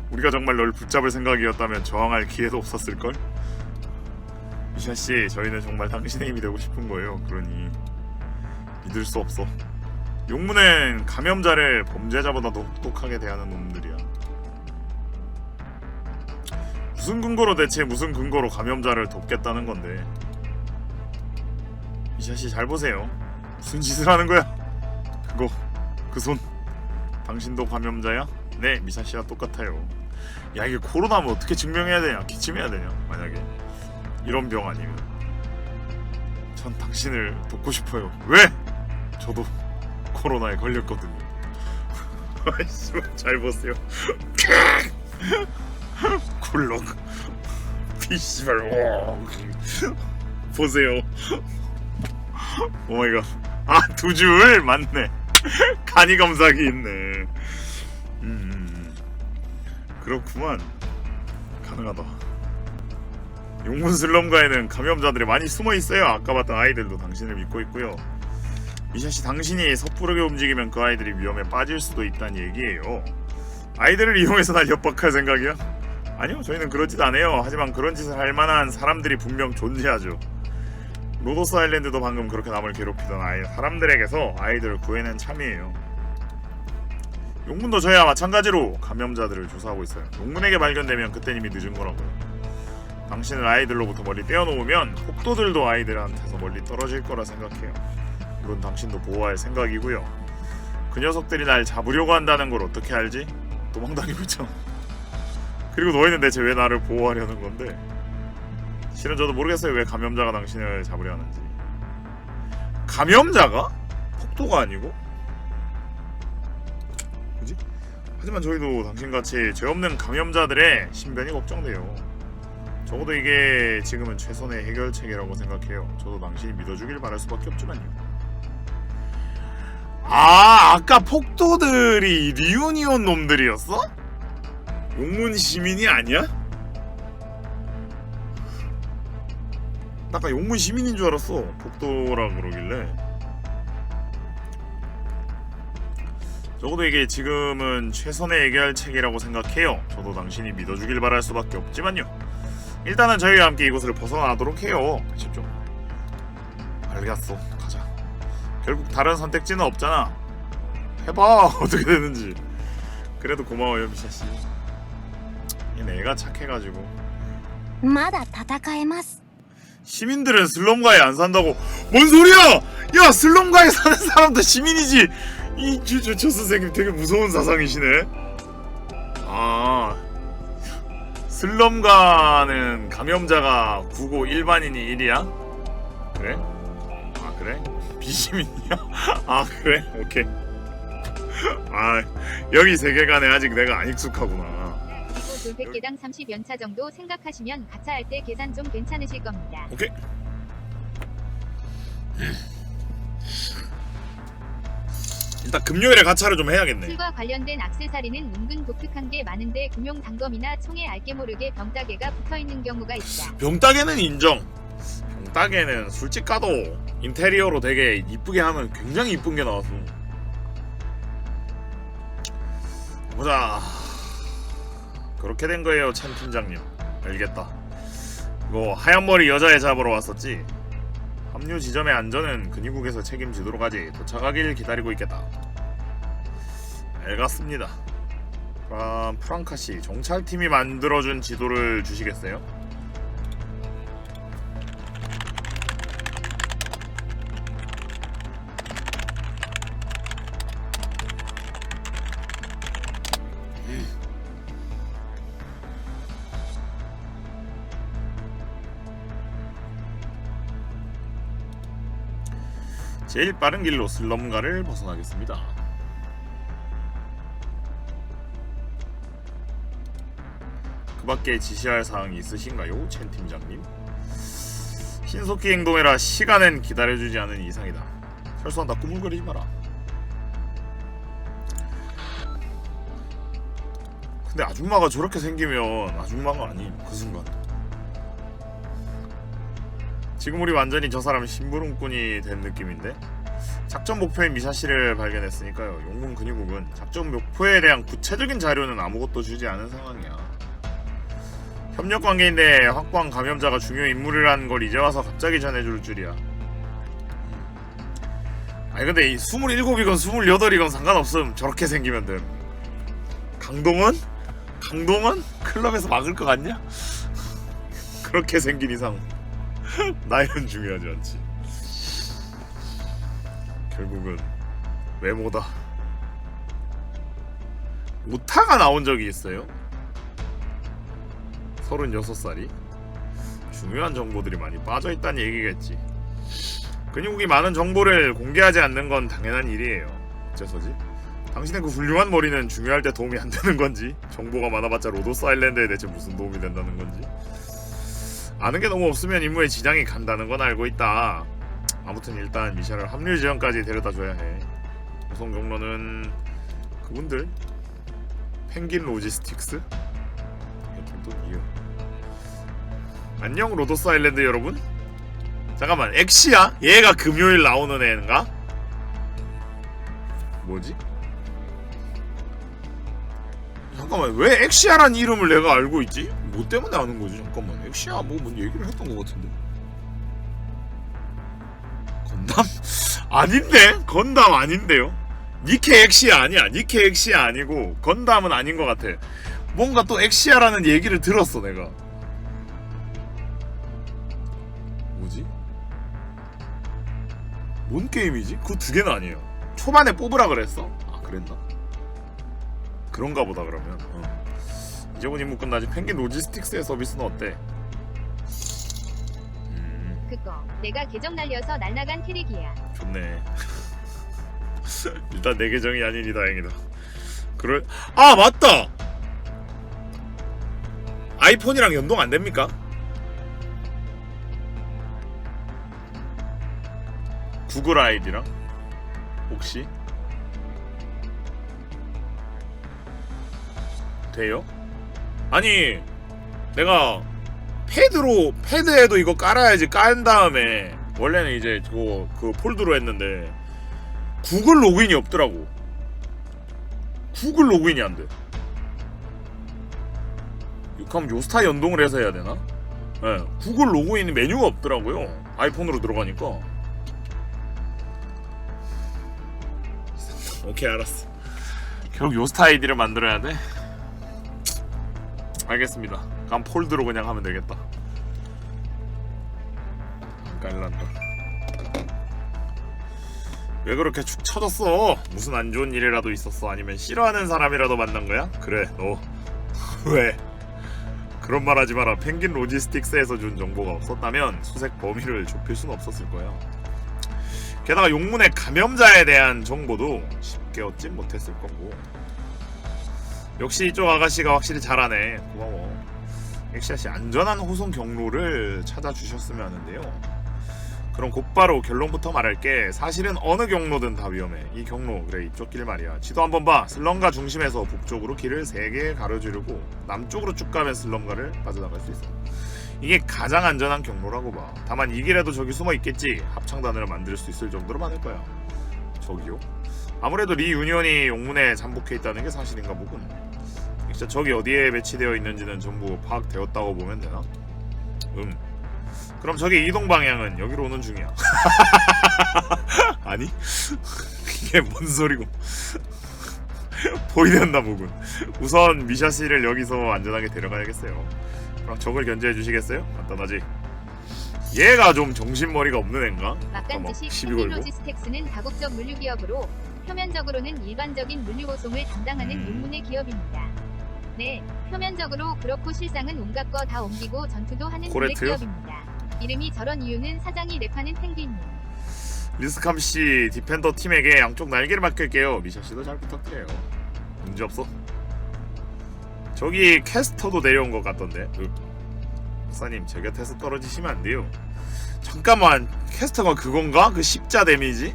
우리가 정말 널 붙잡을 생각이었다면 저항할 기회도 없었을걸? 미샤씨, 저희는 정말 당신의 힘이 되고 싶은 거예요. 그러니 믿을 수 없어. 용문은 감염자를 범죄자보다도 혹독하게 대하는 놈들이야. 무슨 근거로 감염자를 돕겠다는 건데. 미샤씨 잘 보세요. 무슨 짓을 하는 거야? 그 손. 당신도 감염자야? 네, 미샤씨와 똑같아요. 야, 이게 코로나면 어떻게 증명해야 되냐? 기침해야 되냐? 만약에 이런 병 아니면. 전 당신을 돕고 싶어요. 왜? 저도 코로나에 걸렸거든요. 아이씨, 잘 보세요. 굴럭. 피씨발. 보세요. 오마이갓. 두 줄 맞네. 간이 검사기 있네. 그렇구만. 가능하다. 용문 슬럼가에는 감염자들이 많이 숨어 있어요. 아까 봤던 아이들도 당신을 믿고 있고요. 미샤씨, 당신이 섣부르게 움직이면 그 아이들이 위험에 빠질 수도 있다는 얘기예요. 아이들을 이용해서 날 협박할 생각이야? 아니요, 저희는 그러지도 않아요. 하지만 그런 짓을 할 만한 사람들이 분명 존재하죠. 로도스 아일랜드도 방금 그렇게 남을 괴롭히던 사람들에게서 아이들을 구해낸 참이에요. 용문도 저희와 마찬가지로 감염자들을 조사하고 있어요. 용문에게 발견되면 그땐 이미 늦은 거라고요. 당신을 아이들로부터 멀리 떼어놓으면 폭도들도 아이들한테서 멀리 떨어질 거라 생각해요. 물론 당신도 보호할 생각이고요. 그 녀석들이 날 잡으려고 한다는 걸 어떻게 알지? 도망다니고 있잖아. 그리고 너희는 대체 왜 나를 보호하려는 건데? 실은 저도 모르겠어요 왜 감염자가 당신을 잡으려 하는지. 감염자가? 폭도가 아니고? 그지? 하지만 저희도 당신같이 죄 없는 감염자들의 신변이 걱정돼요. 적어도 이게 지금은 최선의 해결책이라고 생각해요. 저도 당신이 믿어주길 바랄 수밖에 없지만요. 아, 아까 폭도들이 리유니온 놈들이었어? 용문 시민이 아니야? 나 아까 용문 시민인 줄 알았어. 폭도라 그러길래. 적어도 이게 지금은 최선의 해결책이라고 생각해요. 저도 당신이 믿어주길 바랄 수밖에 없지만요. 일단은 저희와 함께 이곳을 벗어나도록 해요. 아시죠? 알겠어. 가자. 결국 다른 선택지는 없잖아. 해봐. 어떻게 되는지. 그래도 고마워요 미샤씨. 얘가 착해가지고. まだ戦えます 시민들은 슬럼가에 안 산다고. 뭔 소리야! 야 슬럼가에 사는 사람도 시민이지. 이 저 선생님 되게 무서운 사상이시네. 아 슬럼가는 감염자가 9고 일반인이 1이야? 그래? 아 그래? 비시민이야? 아 그래? 오케이. 아 여기 세계관에 아직 내가 안 익숙하구나. 그리고 돌 100개당 30연차 정도 생각하시면 가차할 때 계산 좀 괜찮으실 겁니다. 오케이. 일단 금요일에 가차를 좀 해야겠네. 술과 관련된 액세서리는 은근 독특한 게 많은데 금용 단검이나 총에 알게 모르게 병따개가 붙어있는 경우가 있다. 병따개는 인정. 병따개는 솔직히 까도 인테리어로 되게 이쁘게 하면 굉장히 이쁜 게 나와서. 보자. 그렇게 된 거예요 찬 팀장님. 알겠다. 이거 하얀 머리 여자애 잡으러 왔었지. 합류 지점의 안전은 근위국에서 책임지도록 하지. 도착하길 기다리고 있겠다. 알겠습니다. 그럼 프랑카씨 정찰팀이 만들어준 지도를 주시겠어요? 제일 빠른 길로 슬럼가를 벗어나겠습니다. 그 밖에 지시할 사항이 있으신가요? 첸 팀장님? 신속히 행동해라. 시간은 기다려주지 않은 이상이다. 철수한다. 꾸물거리지 마라. 근데 아줌마가 저렇게 생기면 아줌마가 아님. 그 순간 지금 우리 완전히 저 사람 심부름꾼이 된 느낌인데? 작전 목표인 미샤씨를 발견했으니까요. 용문 근위국은 작전 목표에 대한 구체적인 자료는 아무것도 주지 않은 상황이야. 협력 관계인데 확보한 감염자가 중요 인물이라는 걸 이제 와서 갑자기 전해줄 줄이야. 아니 근데 이 27이건 28이건 상관없음. 저렇게 생기면 돼. 강동원? 강동원? 클럽에서 막을 것 같냐? 그렇게 생긴 이상 나이는 중요하지 않지. 결국은 외모다. 오타가 나온 적이 있어요? 36살이? 중요한 정보들이 많이 빠져있다는 얘기겠지. 근육이 많은 정보를 공개하지 않는 건 당연한 일이에요. 어째서지? 당신의 그 훌륭한 머리는 중요할 때 도움이 안 되는 건지, 정보가 많아봤자 로도스 아일랜드에 대체 무슨 도움이 된다는 건지, 아는 게 너무 없으면 임무에 지장이 간다는 건 알고 있다. 아무튼 일단 미샤를 합류 지점까지 데려다 줘야 해. 우선 경로는 그분들 펭귄 로지스틱스? 또 이유. 안녕 로도스 아일랜드 여러분. 잠깐만 엑시야? 얘가 금요일 나오는 애인가? 뭐지? 잠깐만 왜 엑시아란 이름을 내가 알고 있지? 뭐 때문에 아는 거지? 잠깐만 엑시아 뭔 얘기를 했던 것 같은데. 건담? 아닌데? 건담 아닌데요? 니케 엑시아 아니야. 니케 엑시아 아니고 건담은 아닌 것 같아. 뭔가 또 엑시아라는 얘기를 들었어 내가. 뭐지? 뭔 게임이지? 그 두 개는 아니에요. 초반에 뽑으라 그랬어? 아 그랬나? 그런가 보다 그러면. 이제군 임무 끝나지. 펭귄 로지스틱스의 서비스는 어때? 그거 내가 계정 날려서 날라간 캐릭이야. 좋네. 일단 내 계정이 아니니 다행이다. 아 맞다. 아이폰이랑 연동 안 됩니까? 구글 아이디랑 혹시 돼요? 아니 내가 패드에도 이거 깔아야지. 깔은 다음에 원래는 이제 그 폴드로 했는데 구글 로그인이 없더라고. 구글 로그인이 안 돼. 그럼 요스타 연동을 해서 해야 되나? 네, 구글 로그인 메뉴가 없더라고요. 아이폰으로 들어가니까. 오케이 알았어. 결국 요스타 아이디를 만들어야 돼? 알겠습니다. 그럼 폴드로 그냥 하면 되겠다. 안 깔란다. 왜 그렇게 축 처졌어? 무슨 안 좋은 일이라도 있었어? 아니면 싫어하는 사람이라도 만난 거야? 그래 너 왜? 그런 말 하지 마라. 펭귄 로지스틱스에서 준 정보가 없었다면 수색 범위를 좁힐 수는 없었을 거야. 게다가 용문의 감염자에 대한 정보도 쉽게 얻지 못했을 거고. 역시 이쪽 아가씨가 확실히 잘하네. 고마워. 엑시아씨 안전한 호송 경로를 찾아주셨으면 하는데요. 그럼 곧바로 결론부터 말할게. 사실은 어느 경로든 다 위험해. 이 경로 그래 이쪽 길 말이야. 지도 한번 봐. 슬럼가 중심에서 북쪽으로 길을 3개 가로지르고 남쪽으로 쭉 가면 슬럼가를 빠져나갈 수 있어. 이게 가장 안전한 경로라고 봐. 다만 이 길에도 저기 숨어 있겠지. 합창단을 만들 수 있을 정도로 많을 거야. 저기요? 아무래도 리 유니온이 용문에 잠복해 있다는 게 사실인가 보군. 진짜 저기 어디에 배치되어 있는지는 전부 파악되었다고 보면 되나? 그럼 저기 이동 방향은 여기로 오는 중이야. 아니? 이게 뭔 소리고? 보이는다 보군. 우선 미샤 씨를 여기서 안전하게 데려가야겠어요. 그럼 적을 견제해 주시겠어요? 간단하지. 얘가 좀 정신머리가 없는 애인가? 막간지식 펭귄 로지스텍스는 다국적 물류기업으로 표면적으로는 일반적인 물류호송을 담당하는 용문의 기업입니다. 네, 표면적으로 그렇고 실상은 온갖 거 다 옮기고 전투도 하는 기업입니다. 이름이 저런 이유는 사장이 랩하는 펭귄님. 리스캄 씨 디펜더 팀에게 양쪽 날개를 맡길게요. 미샤 씨도 잘 부탁드려요. 문제 없어. 저기 캐스터도 내려온 것 같던데. 박사님 제 곁에서 떨어지시면 안 돼요. 잠깐만, 캐스터가 그건가? 그 십자 데미지?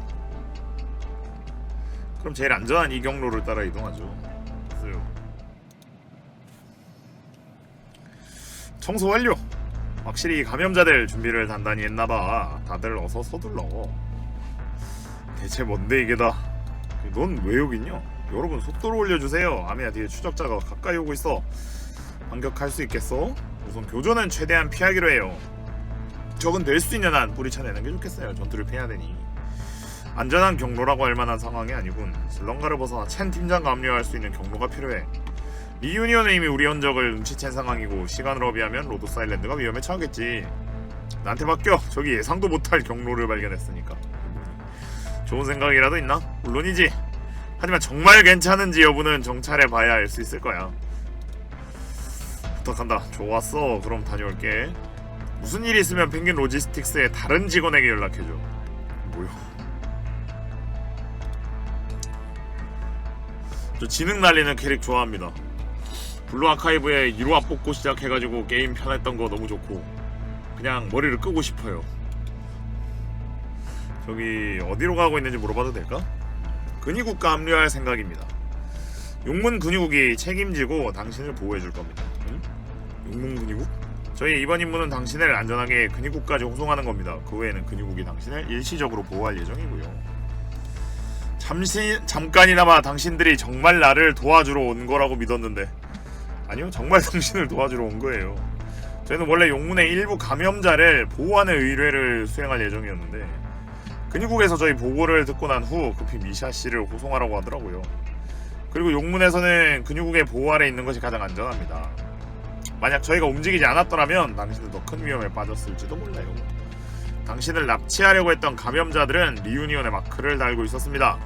그럼 제일 안전한 이 경로를 따라 이동하죠. 청소 완료. 확실히 감염자들 준비를 단단히 했나봐. 다들 어서 서둘러. 대체 뭔데 이게 다. 넌 왜 여기 있냐? 여러분 속도를 올려주세요. 아미야 뒤에 추적자가 가까이 오고 있어. 반격할 수 있겠어? 우선 교전은 최대한 피하기로 해요. 적은 될 수 있는 한 뿌리쳐내는 게 좋겠어요. 전투를 피해야 되니. 안전한 경로라고 할 만한 상황이 아니군. 슬럼가를 벗어나 첸 팀장과 합류할 수 있는 경로가 필요해. 리유니온은 이미 우리 흔적을 눈치챈 상황이고 시간을 허비하면 로도스 아일랜드가 위험에 처하겠지. 나한테 맡겨. 저기 예상도 못할 경로를 발견했으니까. 좋은 생각이라도 있나? 물론이지. 하지만 정말 괜찮은지 여부는 정찰해 봐야 알 수 있을 거야. 부탁한다. 좋았어. 그럼 다녀올게. 무슨 일이 있으면 펭귄 로지스틱스의 다른 직원에게 연락해줘. 뭐야? 저 지능 날리는 캐릭 좋아합니다. 블루 아카이브에 1화 뽑고 시작해가지고 게임 편했던 거 너무 좋고 그냥 머리를 끄고 싶어요. 저기 어디로 가고 있는지 물어봐도 될까? 근위국과 합류할 생각입니다. 용문 근위국이 책임지고 당신을 보호해줄 겁니다. 응? 용문 근위국? 저희 이번 임무는 당신을 안전하게 근위국까지 호송하는 겁니다. 그 외에는 근위국이 당신을 일시적으로 보호할 예정이고요. 잠깐이나마 당신들이 정말 나를 도와주러 온 거라고 믿었는데 아니요, 정말 당신을 도와주러 온 거예요. 저희는 원래 용문의 일부 감염자를 보호하는 의뢰를 수행할 예정이었는데 근위국에서 저희 보고를 듣고 난 후 급히 미샤 씨를 호송하라고 하더라고요. 그리고 용문에서는 근위국의 보호 아래 있는 것이 가장 안전합니다. 만약 저희가 움직이지 않았더라면 당신은 더 큰 위험에 빠졌을지도 몰라요. 당신을 납치하려고 했던 감염자들은 리유니온의 마크를 달고 있었습니다.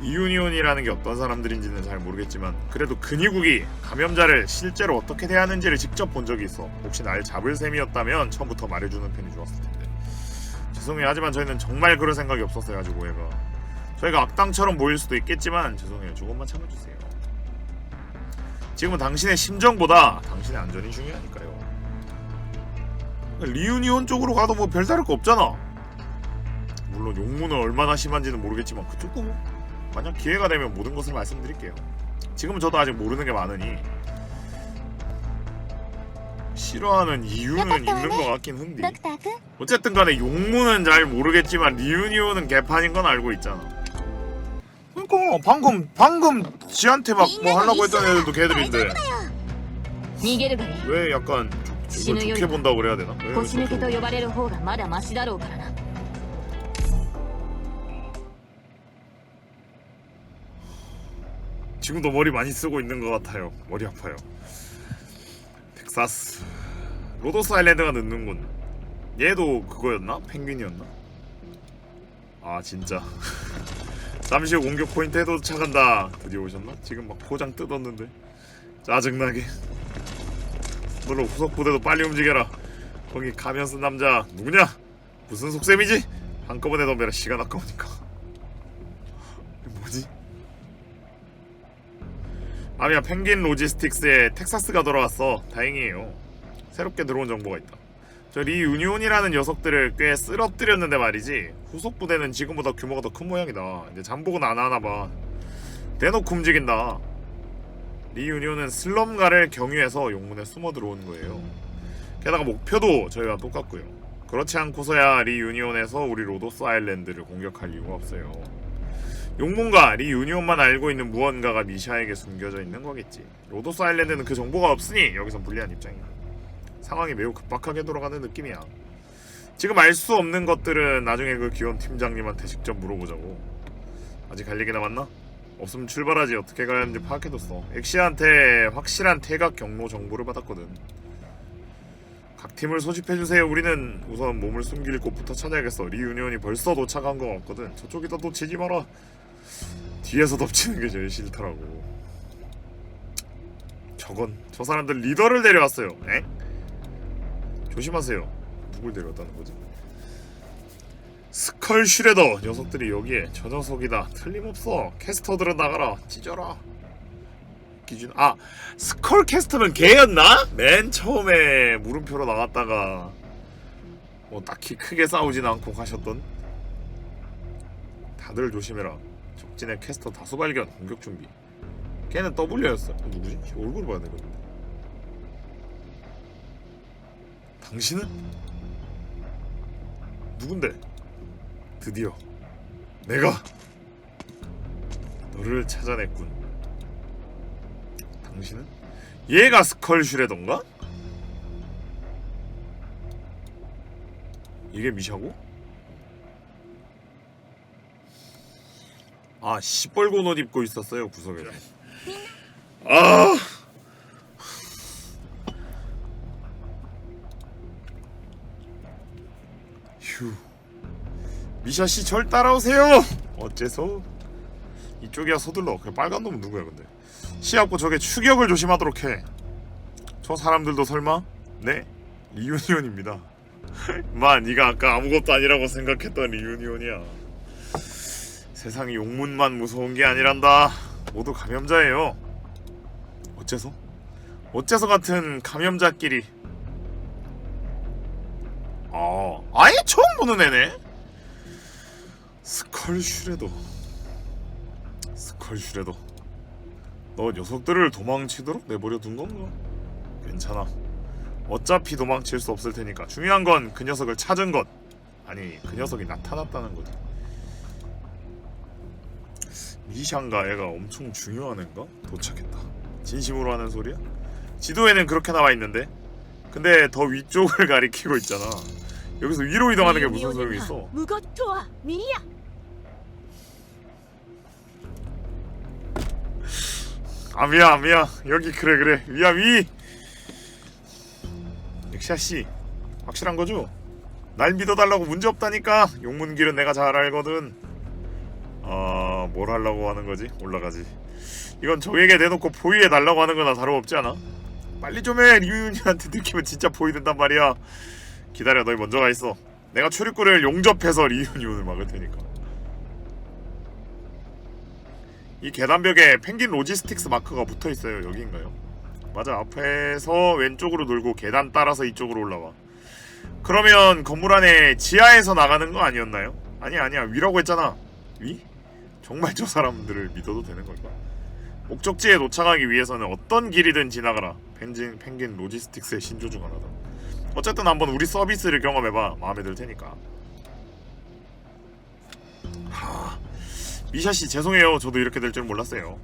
이유니온이라는 게 어떤 사람들인지는 잘 모르겠지만 그래도 근위국이 감염자를 실제로 어떻게 대하는지를 직접 본 적이 있어. 혹시 날 잡을 셈이었다면 처음부터 말해주는 편이 좋았을 텐데. 죄송해요. 하지만 저희는 정말 그럴 생각이 없었어요. 가지고 얘가 저희가 악당처럼 보일 수도 있겠지만 죄송해요. 조금만 참아주세요. 지금은 당신의 심정보다 당신의 안전이 중요하니까요. 리유니온 쪽으로 가도 뭐 별다를 거 없잖아. 물론 용무는 얼마나 심한지는 모르겠지만 그쪽도 뭐 만약 기회가 되면 모든 것을 말씀드릴게요. 지금은 저도 아직 모르는 게 많으니 싫어하는 이유는 있는 것 같긴 한데 어쨌든 간에 용무는 잘 모르겠지만 리유니온은 개판인 건 알고 있잖아. 그러니까 방금 지한테 막 뭐 하려고 했던 애들도 걔들인데 逃げるがいい 왜 약간 이걸 좋게 본다고 그래야 되나? 왜 腰抜けと 좋게 呼ばれる方がまだマシだろうからな 지금도 머리 많이 쓰고 있는 것 같아요. 머리 아파요. 텍사스 로도스 아일랜드가 늦는군. 얘도 그거였나? 펭귄이었나? 아 진짜 잠시 후 공격 포인트에 도착한다. 드디어 오셨나? 지금 막 포장 뜯었는데 짜증나게. 물론 후속 부대도 빨리 움직여라. 거기 가면 쓴 남자 누구냐? 무슨 속셈이지? 한꺼번에 덤벼라. 시간 아까우니까. 뭐지? 아니야, 펭귄 로지스틱스에 텍사스가 돌아왔어. 다행이에요. 새롭게 들어온 정보가 있다. 저 리유니온이라는 녀석들을 꽤 쓰러뜨렸는데 말이지 후속 부대는 지금보다 규모가 더 큰 모양이다. 이제 잠복은 안 하나봐. 대놓고 움직인다. 리유니온은 슬럼가를 경유해서 용문에 숨어 들어온 거예요. 게다가 목표도 저희와 똑같고요. 그렇지 않고서야 리유니온에서 우리 로도스 아일랜드를 공격할 이유가 없어요. 용문과 리유니온만 알고 있는 무언가가 미샤에게 숨겨져 있는 거겠지. 로도스 아일랜드는 그 정보가 없으니 여기선 불리한 입장이야. 상황이 매우 급박하게 돌아가는 느낌이야. 지금 알 수 없는 것들은 나중에 그 기원 팀장님한테 직접 물어보자고. 아직 갈 얘기 남았나? 없으면 출발하지. 어떻게 가야 하는지 파악해뒀어. 엑시한테 확실한 퇴각 경로 정보를 받았거든. 각 팀을 소집해주세요. 우리는 우선 몸을 숨길 곳부터 찾아야겠어. 리유니온이 벌써 도착한 것 같거든. 저쪽에다 놓치지 마라. 뒤에서 덮치는 게 제일 싫더라고. 저 사람들 리더를 데려왔어요. 에? 조심하세요. 누굴 데려왔다는 거지? 스컬 슈레더 녀석들이 여기에. 저 녀석이다. 틀림없어. 캐스터들은 나가라. 찢어라. 기준. 아, 스컬 캐스터는 걔였나? 맨 처음에 물음표로 나갔다가 뭐 딱히 크게 싸우진 않고 가셨던. 다들 조심해라. 적진의 캐스터 다수 발견. 공격 준비. 걔는 W였어. 누구지? 얼굴 봐야 되거든. 당신은? 누군데? 드디어 내가 너를 찾아냈군. 당신은? 얘가 스컬 슈레더인가? 이게 미샤고? 아, 시뻘건 옷 입고 있었어요 구석에. 아, 휴. 미샤씨 절 따라오세요. 어째서? 이쪽이야. 서둘러. 그 빨간 놈은 누구야 근데? 시합고 적의 추격을 조심하도록 해. 저 사람들도 설마? 네, 리유니온입니다. 마, 네가 아까 아무것도 아니라고 생각했던 리유니온이야. 세상이 용문만 무서운 게 아니란다. 모두 감염자예요. 어째서? 어째서 같은 감염자끼리. 아, 아예 처음 보는 애네? 스컬 슈레더. 스컬 슈레더. 너 녀석들을 도망치도록 내버려 둔 건가? 괜찮아. 어차피 도망칠 수 없을 테니까. 중요한 건 그 녀석을 찾은 것. 아니, 그 녀석이 나타났다는 거지. 미샹가 애가 엄청 중요한 애인가? 도착했다. 진심으로 하는 소리야? 지도에는 그렇게 나와 있는데. 근데 더 위쪽을 가리키고 있잖아. 여기서 위로 이동하는 게 무슨 소용이 있어? 무것토와 미야. 아, 미야. 여기 그래. 위야 위. 엑샤씨 확실한 거죠? 날 믿어달라고. 문제 없다니까. 용문길은 내가 잘 알거든. 뭘 하려고 하는 거지? 올라가지. 이건 적에게 대놓고 포위해 달라고 하는 거나 다름없지 않아? 빨리 좀 해. 리윤이한테 들키면 진짜 포위된단 말이야. 기다려, 너희 먼저 가 있어. 내가 출입구를 용접해서 리윤이온을 막을 테니까. 이 계단벽에 펭귄 로지스틱스 마크가 붙어 있어요. 여기인가요? 맞아, 앞에서 왼쪽으로 돌고 계단 따라서 이쪽으로 올라와. 그러면 건물 안에 지하에서 나가는 거 아니었나요? 아니야, 위라고 했잖아. 위? 정말 저 사람들을 믿어도 되는 걸까? 목적지에 도착하기 위해서는 어떤 길이든 지나가라. 펭귄 로지스틱스의 신조 중 하나다. 어쨌든 한번 우리 서비스를 경험해봐. 마음에 들 테니까. 미샤씨 죄송해요. 저도 이렇게 될 줄 몰랐어요.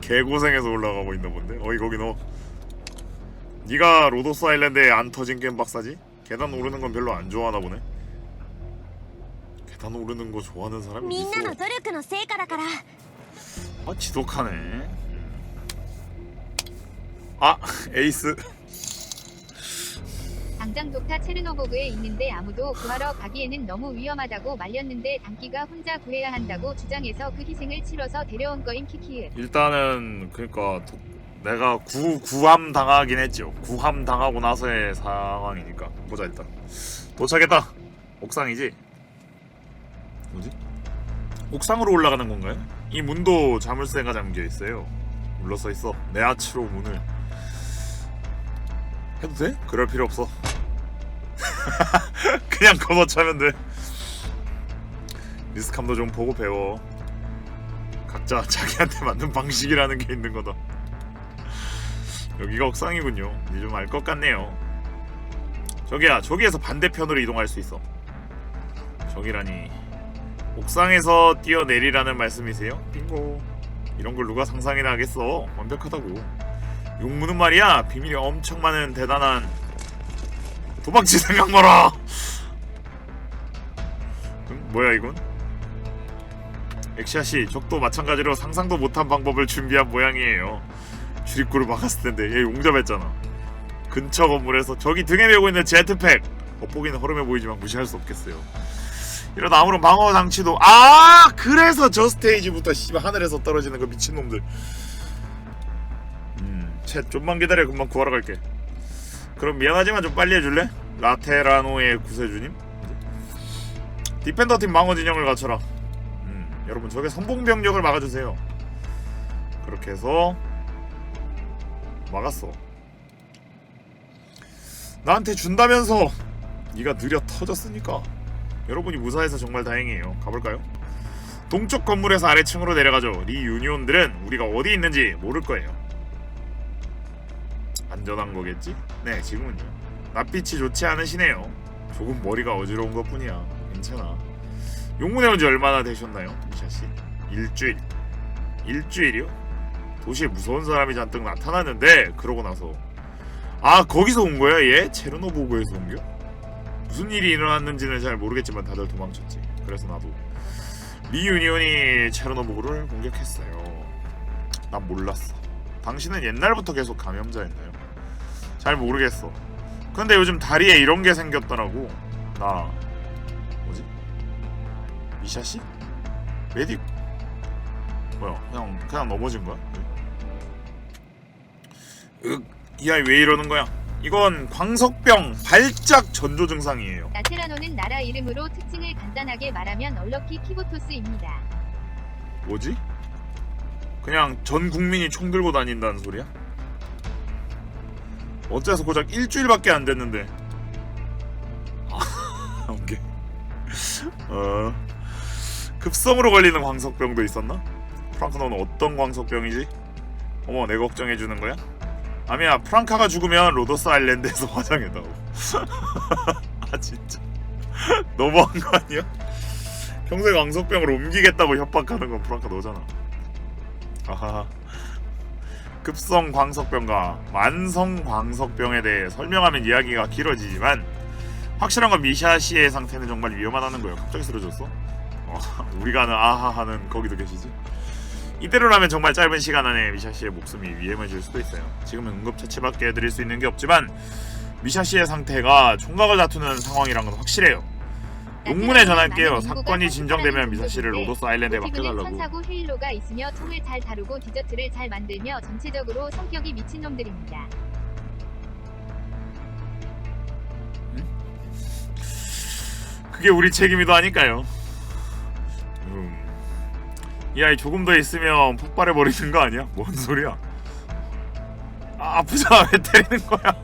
개고생해서 올라가고 있나 본데. 어이, 거기 너 니가 로도스 아일랜드에 안 터진 겜 박사지? 계단 오르는 건 별로 안 좋아하나 보네. 계단 오르는 거 좋아하는 사람이 みんなの 있어. 努力の成果だから。 아, 지독하네. 아, 에이스. 당장 독타 체르노보그에 있는데 아무도 구하러 가기에는 너무 위험하다고 말렸는데 단기가 혼자 구해야 한다고 주장해서 그 희생을 치러서 데려온 거임 키키읒. 일단은 그러니까 내가 구함 당하긴 했죠. 구함 당하고 나서의 상황이니까. 보자 일단. 도착했다. 옥상이지? 뭐지? 옥상으로 올라가는 건가요? 이 문도 자물쇠가 잠겨 있어요. 물러서 있어. 내 아치로 문을 해도 돼? 그럴 필요 없어. 그냥 걷어차면 돼. 리스캄도 좀 보고 배워. 각자 자기한테 맞는 방식이라는 게 있는 거다. 여기가 옥상이군요. 이제 좀 알 것 같네요. 저기야, 저기에서 반대편으로 이동할 수 있어. 저기라니. 옥상에서 뛰어내리라는 말씀이세요? 빙고. 이런 걸 누가 상상이나 하겠어. 완벽하다고. 용무는 말이야, 비밀이 엄청 많은 대단한. 도박지 생각 마라. 뭐야 이건? 엑시아씨, 적도 마찬가지로 상상도 못한 방법을 준비한 모양이에요. 출입구를 막았을 텐데 얘 용접했잖아. 근처 건물에서 저기 등에 메고 있는 제트팩. 겉보기는 허름해 보이지만 무시할 수 없겠어요. 이러다 아무런 방어 장치도. 아, 그래서 저 스테이지부터 씨발 하늘에서 떨어지는 그 미친놈들. 챗 좀만 기다려. 금방 구하러 갈게. 그럼 미안하지만 좀 빨리 해줄래? 라테라노의 구세주님. 디펜더 팀 방어 진영을 갖춰라. 여러분, 저게 선봉병력을 막아주세요. 그렇게 해서 막았어. 나한테 준다면서. 네가 느려 터졌으니까. 여러분이 무사해서 정말 다행이에요. 가볼까요? 동쪽 건물에서 아래층으로 내려가죠. 리 유니온들은 우리가 어디 있는지 모를 거예요. 안전한 거겠지? 네, 지금은요. 낯빛이 좋지 않으시네요. 조금 머리가 어지러운 것 뿐이야. 괜찮아. 용문에 온 지 얼마나 되셨나요, 미샤씨? 일주일이요? 도시에 무서운 사람이 잔뜩 나타났는데 그러고 나서. 아, 거기서 온 거야 얘? 체르노보그에서 온겨? 무슨 일이 일어났는지는 잘 모르겠지만 다들 도망쳤지. 그래서 나도. 리 유니온이 체르노보그를 공격했어요. 난 몰랐어. 당신은 옛날부터 계속 감염자였나요? 잘 모르겠어. 근데 요즘 다리에 이런 게 생겼더라고. 나 뭐지? 미샤씨? 메딕 뭐야? 그냥 넘어진 거야? 이 아이 왜 이러는 거야? 이건 광석병 발작 전조 증상이에요. 라테라노는 나라 이름으로 특징을 간단하게 말하면 얼럭키 키보토스입니다. 뭐지? 그냥 전 국민이 총 들고 다닌다는 소리야? 어째서 고작 일주일밖에 안 됐는데. 오케이. 급성으로 걸리는 광석병도 있었나? 프랑크, 너는 어떤 광석병이지? 어머, 내 걱정해주는 거야? 아미야, 프랑카가 죽으면 로도스 아일랜드에서 화장했다고. 아, 진짜 너무한 거 아니야? 평소에 광석병을 옮기겠다고 협박하는 건 프랑카 너잖아. 아하. 급성 광석병과 만성 광석병에 대해 설명하면 이야기가 길어지지만 확실한 건 미샤씨의 상태는 정말 위험하다는 거예요. 갑자기 쓰러졌어? 우리가 아는 아하하는 거기도 계시지? 이대로라면 정말 짧은 시간 안에 미샤씨의 목숨이 위험해질 수도 있어요. 지금은 응급처치밖에 해드릴 수 있는 게 없지만 미샤씨의 상태가 총각을 다투는 상황이란 건 확실해요. 용문에 전할게요. 사건이 진정되면 미사씨를 로도스 아일랜드에 모티브는 맡겨달라고. 천사고 헤일로가 있으며 총을 잘 다루고 디저트를 잘 만들며 전체적으로 성격이 미친놈들입니다. 그게 우리 책임이도 하니까요. 이 아이 조금 더 있으면 폭발해 버리는 거 아니야? 뭔 소리야? 아, 아프잖아. 왜 때리는 거야?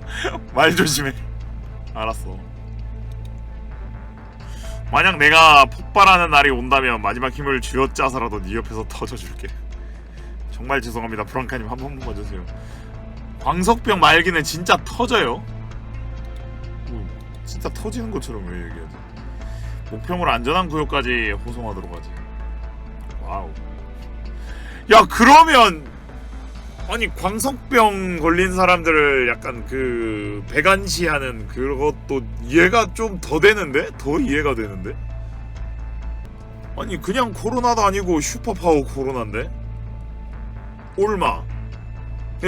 말 조심해. 알았어. 만약 내가 폭발하는 날이 온다면 마지막 힘을 쥐어짜서라도 네 옆에서 터져줄게. 정말 죄송합니다. 브랑카님 한 번만 봐주세요. 광석병 말기는 진짜 터져요? 진짜 터지는 것처럼 왜 얘기하지? 목표물 안전한 구역까지 호송하도록 하지. 와우. 야, 그러면 아니 광석병 걸린 사람들을 약간 그 배관시하는 그것도 이해가 좀 더 되는데? 더 이해가 되는데? 아니 그냥 코로나도 아니고 슈퍼파워 코로나인데? 올마.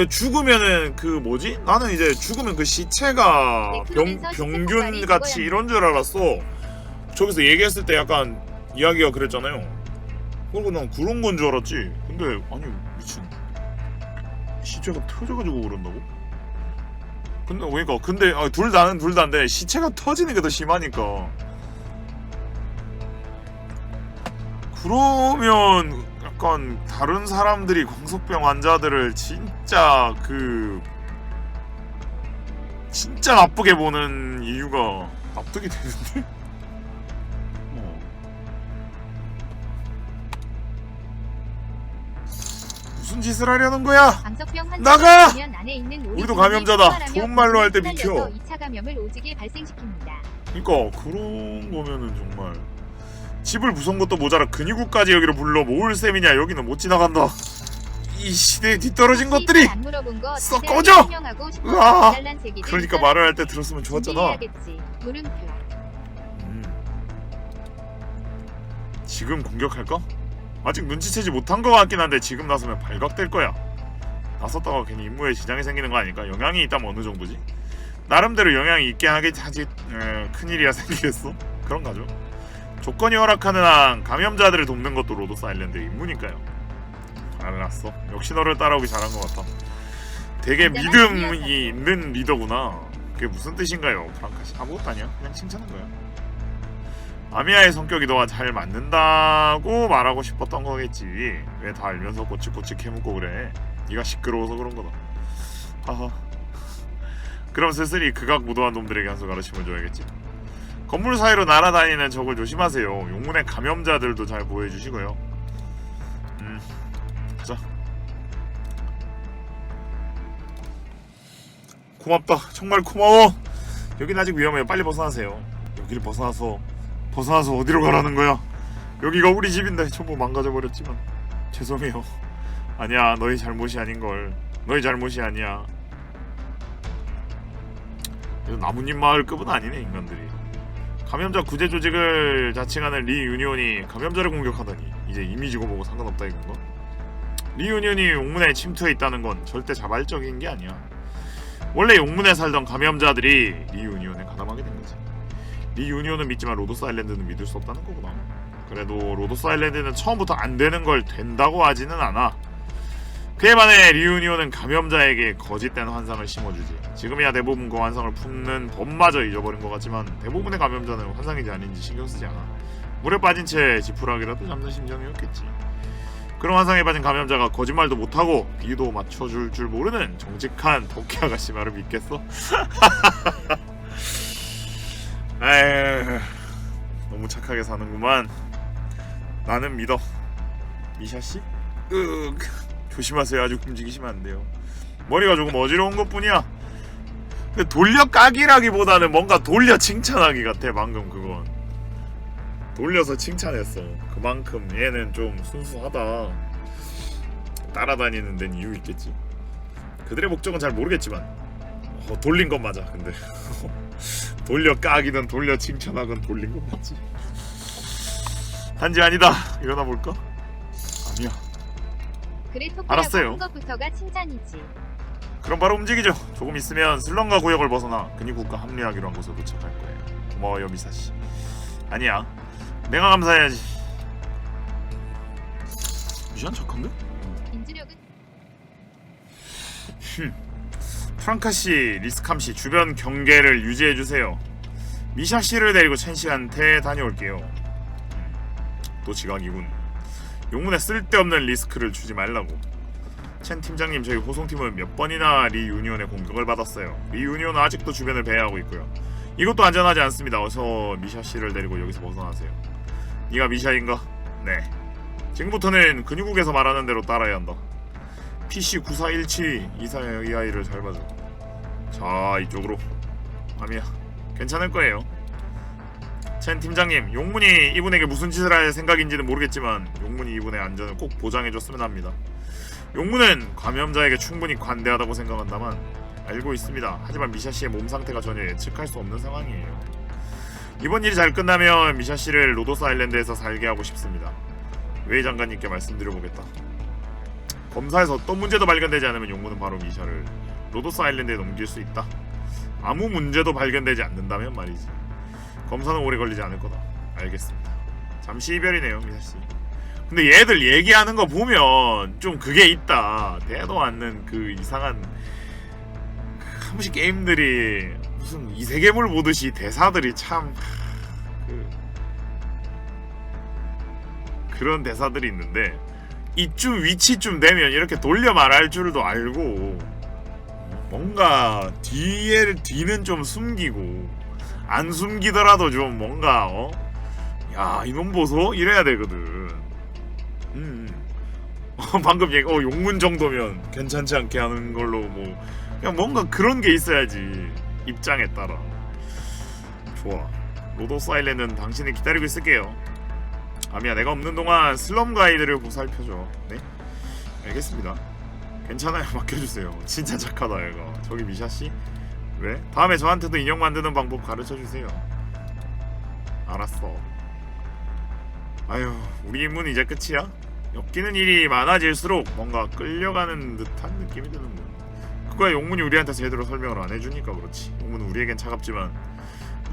죽으면은 그 뭐지? 나는 이제 죽으면 그 시체가 병균 같이 이런 줄 알았어. 저기서 얘기했을 때 약간 이야기가 그랬잖아요. 그리고 난 그런 건 줄 알았지. 근데 아니 미친. 시체가 터져가지고 그런다고? 근데 그러니까 근데 둘 다는 둘 다인데 시체가 터지는 게 더 심하니까. 그러면 약간 다른 사람들이 광석병 환자들을 진짜 진짜 나쁘게 보는 이유가 납득이 되는데? 무슨 짓을 하려는 거야? 광석병 나가! 환자가 안에 있는 우리도 감염자다. 좋은 말로 할 때 비켜. 2차 감염을 오지게 발생시킵니다. 그러니까 그런 거면은 정말 집을 부순 것도 모자라 근위구까지 여기로 불러 모을 셈이냐. 여기는 못 지나간다. 이 시대에 뒤떨어진 것들이 안 물어본 거 썩 자세하게 꺼져! 설명하고 싶어. 으아! 잘난 새끼들 그러니까 말을 할 때 들었으면 좋았잖아. 준비해야겠지. 물음표. 지금 공격할까? 아직 눈치채지 못한 것 같긴 한데 지금 나서면 발각될 거야. 나섰다가 괜히 임무에 지장이 생기는 거 아닐까? 영향이 있다면 어느 정도지? 나름대로 영향이 있게 하지. 큰일이야 생기겠어? 그런가죠? 조건이 허락하는 한 감염자들을 돕는 것도 로도스 아일랜드의 임무니까요. 알았어. 역시 너를 따라오기 잘한 것 같아. 되게 믿음이 있는 리더구나. 그게 무슨 뜻인가요? 프랑카씨 아무것도 아니야. 그냥 칭찬한 거야. 아미아의 성격이 너와 잘 맞는다고 말하고 싶었던 거겠지. 왜 다 알면서 꼬치꼬치 캐묻고 그래? 네가 시끄러워서 그런 거다. 하하. 그럼 슬슬 이 극악무도한 놈들에게 한 수 가르침을 줘야겠지. 건물 사이로 날아다니는 적을 조심하세요. 용문의 감염자들도 잘 보호해주시고요. 가자. 고맙다. 정말 고마워. 여긴 아직 위험해요. 빨리 벗어나세요. 여기를 벗어나서 어디로 가라는 거야? 여기가 우리 집인데 전부 망가져버렸지만 죄송해요. 아니야, 너희 잘못이 아닌걸. 너희 잘못이 아니야. 나뭇잎 마을급은 아니네 인간들이. 감염자 구제 조직을 자칭하는 리 유니온이 감염자를 공격하다니 이제 이미지고 뭐고 상관없다 이건가? 리 유니온이 용문에 침투해 있다는 건 절대 자발적인 게 아니야. 원래 용문에 살던 감염자들이 리 유니온에 가담하게 된 거지. 리 유니온은 믿지만 로도스 아일랜드는 믿을 수 없다는 거구나. 그래도 로도스 아일랜드는 처음부터 안 되는 걸 된다고 하지는 않아. 그에 반해 리 유니온은 감염자에게 거짓된 환상을 심어주지. 지금이야 대부분 그 환상을 품는 법마저 잊어버린 것 같지만 대부분의 감염자는 환상인지 아닌지 신경 쓰지 않아. 물에 빠진 채 지푸라기라도 잡는 심정이었겠지. 그런 환상에 빠진 감염자가 거짓말도 못하고 비도 맞춰줄 줄 모르는 정직한 덕키 아가씨 말을 믿겠어? 에휴, 너무 착하게 사는구만. 나는 믿어. 미샤씨? 조심하세요. 아주 움직이시면 안 돼요. 머리가 조금 어지러운 것뿐이야. 근데 돌려 까기라기보다는 뭔가 돌려 칭찬하기 같아. 방금 그건 돌려서 칭찬했어. 그만큼 얘는 좀 순수하다. 따라다니는 데는 이유 있겠지. 그들의 목적은 잘 모르겠지만 돌린 건 맞아. 근데 돌려 까기든 돌려 칭찬하건 돌린 건 맞지. 단지 아니다. 일어나 볼까? 아니야. 그래 알았어요. 토끼라고 한 것부터가 칭찬이지. 그럼 바로 움직이죠. 조금 있으면 슬렁가 구역을 벗어나 근위국가 합류하기로 한 곳에 도착할 거예요. 고마워요 미사씨. 아니야. 내가 감사해야지. 미션 착한데? 인지력은 프랑카씨, 리스캄씨 주변 경계를 유지해주세요. 미샤씨를 데리고 첸씨한테 다녀올게요. 또 지각이군. 용문에 쓸데없는 리스크를 주지 말라고. 첸 팀장님, 저희 호송팀은 몇 번이나 리 유니온의 공격을 받았어요. 리 유니온은 아직도 주변을 배회하고 있고요. 이것도 안전하지 않습니다. 어서 미샤씨를 데리고 여기서 벗어나세요. 네가 미샤인가? 네. 지금부터는 근육국에서 말하는 대로 따라야 한다. PC9417 이 아이를 잘 봐줘. 자, 이쪽으로. 아미야, 괜찮을 거예요. 첸 팀장님, 용문이 이분에게 무슨 짓을 할 생각인지는 모르겠지만 용문이 이분의 안전을 꼭 보장해줬으면 합니다. 용문은 감염자에게 충분히 관대하다고 생각한다만 알고 있습니다. 하지만 미샤씨의 몸 상태가 전혀 예측할 수 없는 상황이에요. 이번 일이 잘 끝나면 미샤씨를 로도스 아일랜드에서 살게 하고 싶습니다. 웨이 장관님께 말씀드려보겠다. 검사에서 어떤 문제도 발견되지 않으면 용문은 바로 미샤를 로도스 아일랜드에 넘길 수 있다. 아무 문제도 발견되지 않는다면 말이지. 검사는 오래 걸리지 않을 거다. 알겠습니다. 잠시 이별이네요, 미샤씨. 근데 얘들 얘기하는 거 보면 좀 그게 있다. 대도 않는 그 이상한 한 번씩 게임들이 무슨 이세계물 보듯이 대사들이 참 그런 대사들이 있는데 이쯤 위치쯤 되면 이렇게 돌려 말할 줄도 알고 뭔가 뒤는 좀 숨기고 안 숨기더라도 좀 뭔가 야 이놈 보소 이래야 되거든. 방금 얘기 용문 정도면 괜찮지 않게 하는 걸로 뭐 그냥 뭔가 그런 게 있어야지. 입장에 따라. 좋아. 로도스 아일랜드는 당신을 기다리고 있을게요. 아미야, 내가 없는 동안 슬럼 가이드를 보살펴줘. 네? 알겠습니다. 괜찮아요. 맡겨주세요. 진짜 착하다 얘가. 저기 미샤씨? 왜? 다음에 저한테도 인형 만드는 방법 가르쳐주세요. 알았어. 아휴, 우리 임무는 이제 끝이야? 엮이는 일이 많아질수록 뭔가 끌려가는 듯한 느낌이 드는군. 그거야 용문이 우리한테 제대로 설명을 안 해주니까 그렇지. 용문은 우리에겐 차갑지만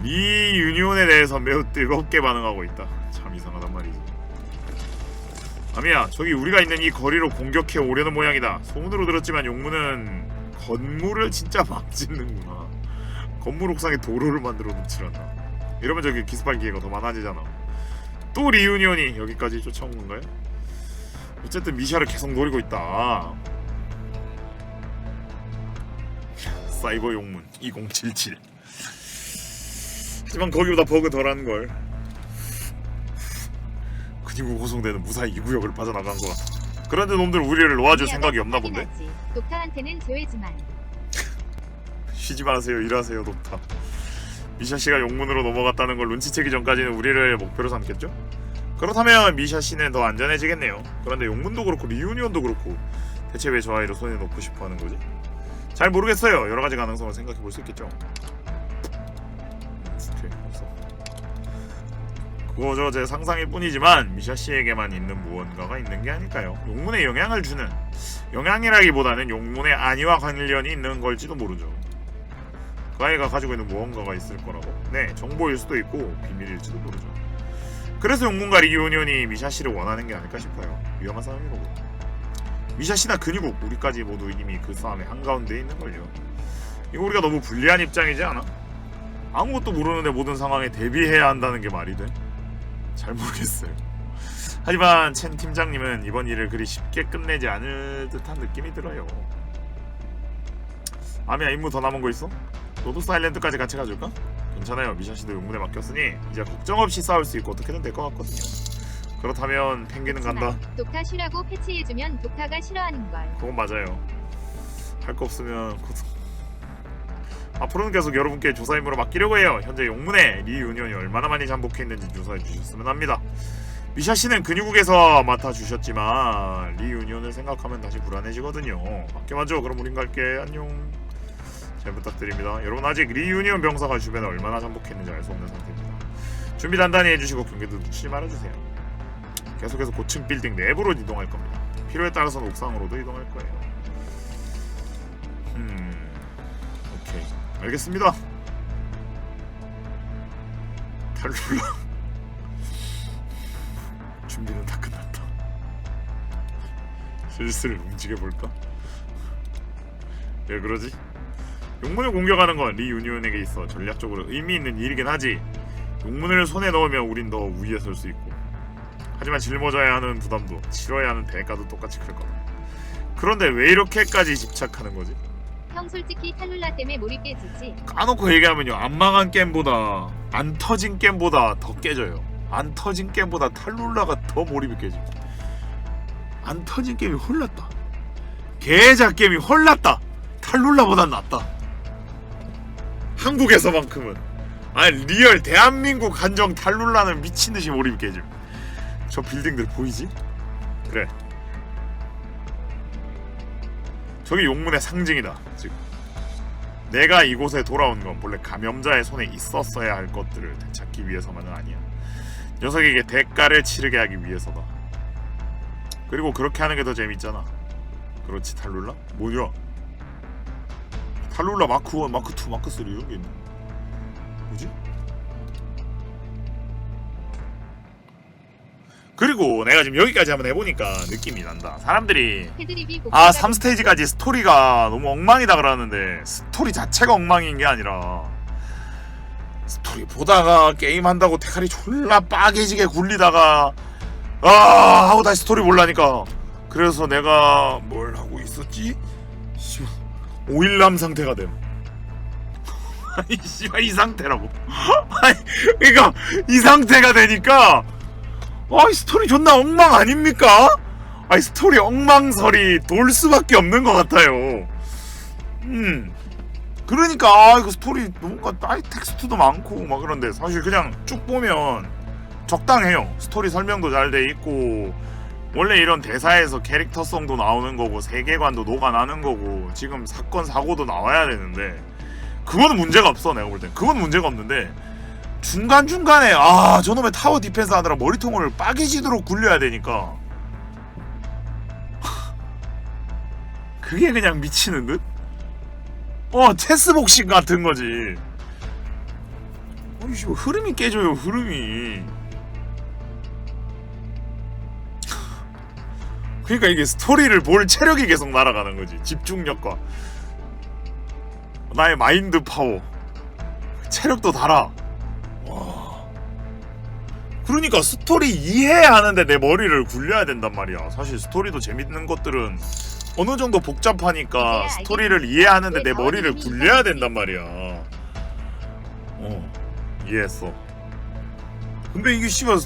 리 유니온에 대해서 매우 뜨겁게 반응하고 있다. 참 이상하단 말이지. 아미야, 저기 우리가 있는 이 거리로 공격해 오려는 모양이다. 소문으로 들었지만 용문은 건물을 진짜 막 짓는구나. 건물 옥상에 도로를 만들어 놓지란다. 이러면 저기 기습할 기회가 더 많아지잖아. 또 리유니온이 여기까지 쫓아온 건가요? 어쨌든 미샤를 계속 노리고 있다. 사이버 용문 2077. 하지만 거기보다 버그 덜한걸. 근육으로 구성되는 무사히 이 구역을 빠져나간 것 같아. 그런데 놈들 우리를 놓아줄 생각이 없나 본데? 독타한테는 제외지만 쉬지 마세요. 일하세요, 독타. 미샤씨가 용문으로 넘어갔다는 걸 눈치채기 전까지는 우리를 목표로 삼겠죠? 그렇다면 미샤씨는 더 안전해지겠네요. 그런데 용문도 그렇고 리유니온도 그렇고 대체 왜 저 아이를 손에 넣고 싶어하는 거지? 잘 모르겠어요. 여러 가지 가능성을 생각해 볼 수 있겠죠. 오케이, 없어. 그거저 제 상상일 뿐이지만 미샤씨에게만 있는 무언가가 있는 게 아닐까요? 용문에 영향을 주는, 영향이라기보다는 용문의 안위와 관련이 있는 걸지도 모르죠. 그 아이가 가지고 있는 무언가가 있을 거라고? 네, 정보일 수도 있고 비밀일지도 모르죠. 그래서 용문과 리유니온이 미샤씨를 원하는 게 아닐까 싶어요. 위험한 상황이로고. 미샤씨나 근육국, 우리까지 모두 이미 그 싸움의 한가운데에 있는걸요. 이거 우리가 너무 불리한 입장이지 않아? 아무것도 모르는데 모든 상황에 대비해야 한다는 게 말이 돼? 잘 모르겠어요. 하지만 첸 팀장님은 이번 일을 그리 쉽게 끝내지 않을 듯한 느낌이 들어요. 아미야, 임무 더 남은 거 있어? 로도스 아일랜드까지 같이 가줄까? 괜찮아요. 미샤씨도 용문에 맡겼으니 이제 걱정 없이 싸울 수 있고 어떻게든 될 것 같거든요. 그렇다면 펭귄은 간다. 독타 쉬라고 패치해주면 독타가 싫어하는걸. 그건 맞아요. 할 거 없으면 앞으로는 계속 여러분께 조사 임무로 맡기려고 해요. 현재 용문에 리 유니온이 얼마나 많이 잠복해 있는지 조사해 주셨으면 합니다. 미샤씨는 근육국에서 맡아주셨지만 리 유니온을 생각하면 다시 불안해지거든요. 맡겨봐줘. 그럼 우린 갈게. 안녕. 잘 부탁드립니다. 여러분, 아직 리 유니온 병사가 주변에 얼마나 잠복했는지 알 수 없는 상태입니다. 준비 단단히 해주시고 경계도 놓치지 말아주세요. 계속해서 고층 빌딩 내부로 이동할 겁니다. 필요에 따라서는 옥상으로도 이동할 거예요. 오케이, 알겠습니다. 탈룰라 준비는 다 끝났다. 슬슬 움직여볼까? 왜 그러지? 용문을 공격하는 건 리유니온에게 있어 전략적으로 의미 있는 일이긴 하지. 용문을 손에 넣으면 우린 더 우위에 설 수 있고, 하지만 짊어져야 하는 부담도 치러야 하는 대가도 똑같이 클 거다. 그런데 왜 이렇게까지 집착하는 거지? 형 솔직히 탈룰라 때문에 몰입 깨지지. 까놓고 얘기하면요, 안 망한 게임보다 안 터진 게임보다 더 깨져요. 안 터진 게임보다 탈룰라가 더 몰입이 깨져. 안 터진 게임이 홀랐다. 개작 게임이 홀랐다. 탈룰라보단 낫다. 한국에서만큼은. 아니 리얼 대한민국 한정 탈룰라는 미친듯이 몰입이 깨져. 저 빌딩들 보이지? 그래, 저기 용문의 상징이다. 즉 내가 이곳에 돌아온 건 본래 감염자의 손에 있었어야 할 것들을 되찾기 위해서만은 아니야. 녀석에게 대가를 치르게 하기 위해서다. 그리고 그렇게 하는 게 더 재밌잖아. 그렇지 탈룰라? 뭐야? 탈룰라 마크 1, 마크 2, 마크 3 이런 게 있네. 뭐지? 그리고 내가 지금 여기까지 한번 해보니까 느낌이 난다. 사람들이 패드립이 3스테이지까지 스토리가 너무 엉망이다 그러는데, 스토리 자체가 엉망인 게 아니라 스토리 보다가 게임한다고 대가리 졸라 빠개지게 굴리다가 하고 다시 스토리 보려니까, 그래서 내가 뭘 하고 있었지? 오일남 상태가 됨. 아니 씨발 이 상태라고. 아니 그러니까 이 상태가 되니까 이 스토리 존나 엉망 아닙니까? 아니 스토리 엉망설이 돌 수밖에 없는 것 같아요. 그러니까 이거 스토리 뭔가 텍스트도 많고 막 그런데, 사실 그냥 쭉 보면 적당해요. 스토리 설명도 잘 돼 있고, 원래 이런 대사에서 캐릭터성도 나오는 거고, 세계관도 녹아나는 거고, 지금 사건 사고도 나와야 되는데, 그거는 문제가 없어. 내가 볼 땐 그건 문제가 없는데, 중간중간에 저놈의 타워 디펜스 하느라 머리통을 빠개지도록 굴려야 되니까 그게 그냥 미치는 듯? 체스복싱 같은 거지. 아이씨, 흐름이 깨져요, 흐름이. 그러니까 이게 스토리를 볼 체력이 계속 날아가는 거지. 집중력과 나의 마인드 파워, 체력도 달아. 와. 그러니까 스토리 이해해야 하는데 내 머리를 굴려야 된단 말이야. 사실 스토리도 재밌는 것들은 어느 정도 복잡하니까 스토리를 이해하는데 내 머리를 굴려야 된단 말이야. 이해했어. 근데 이게 씨발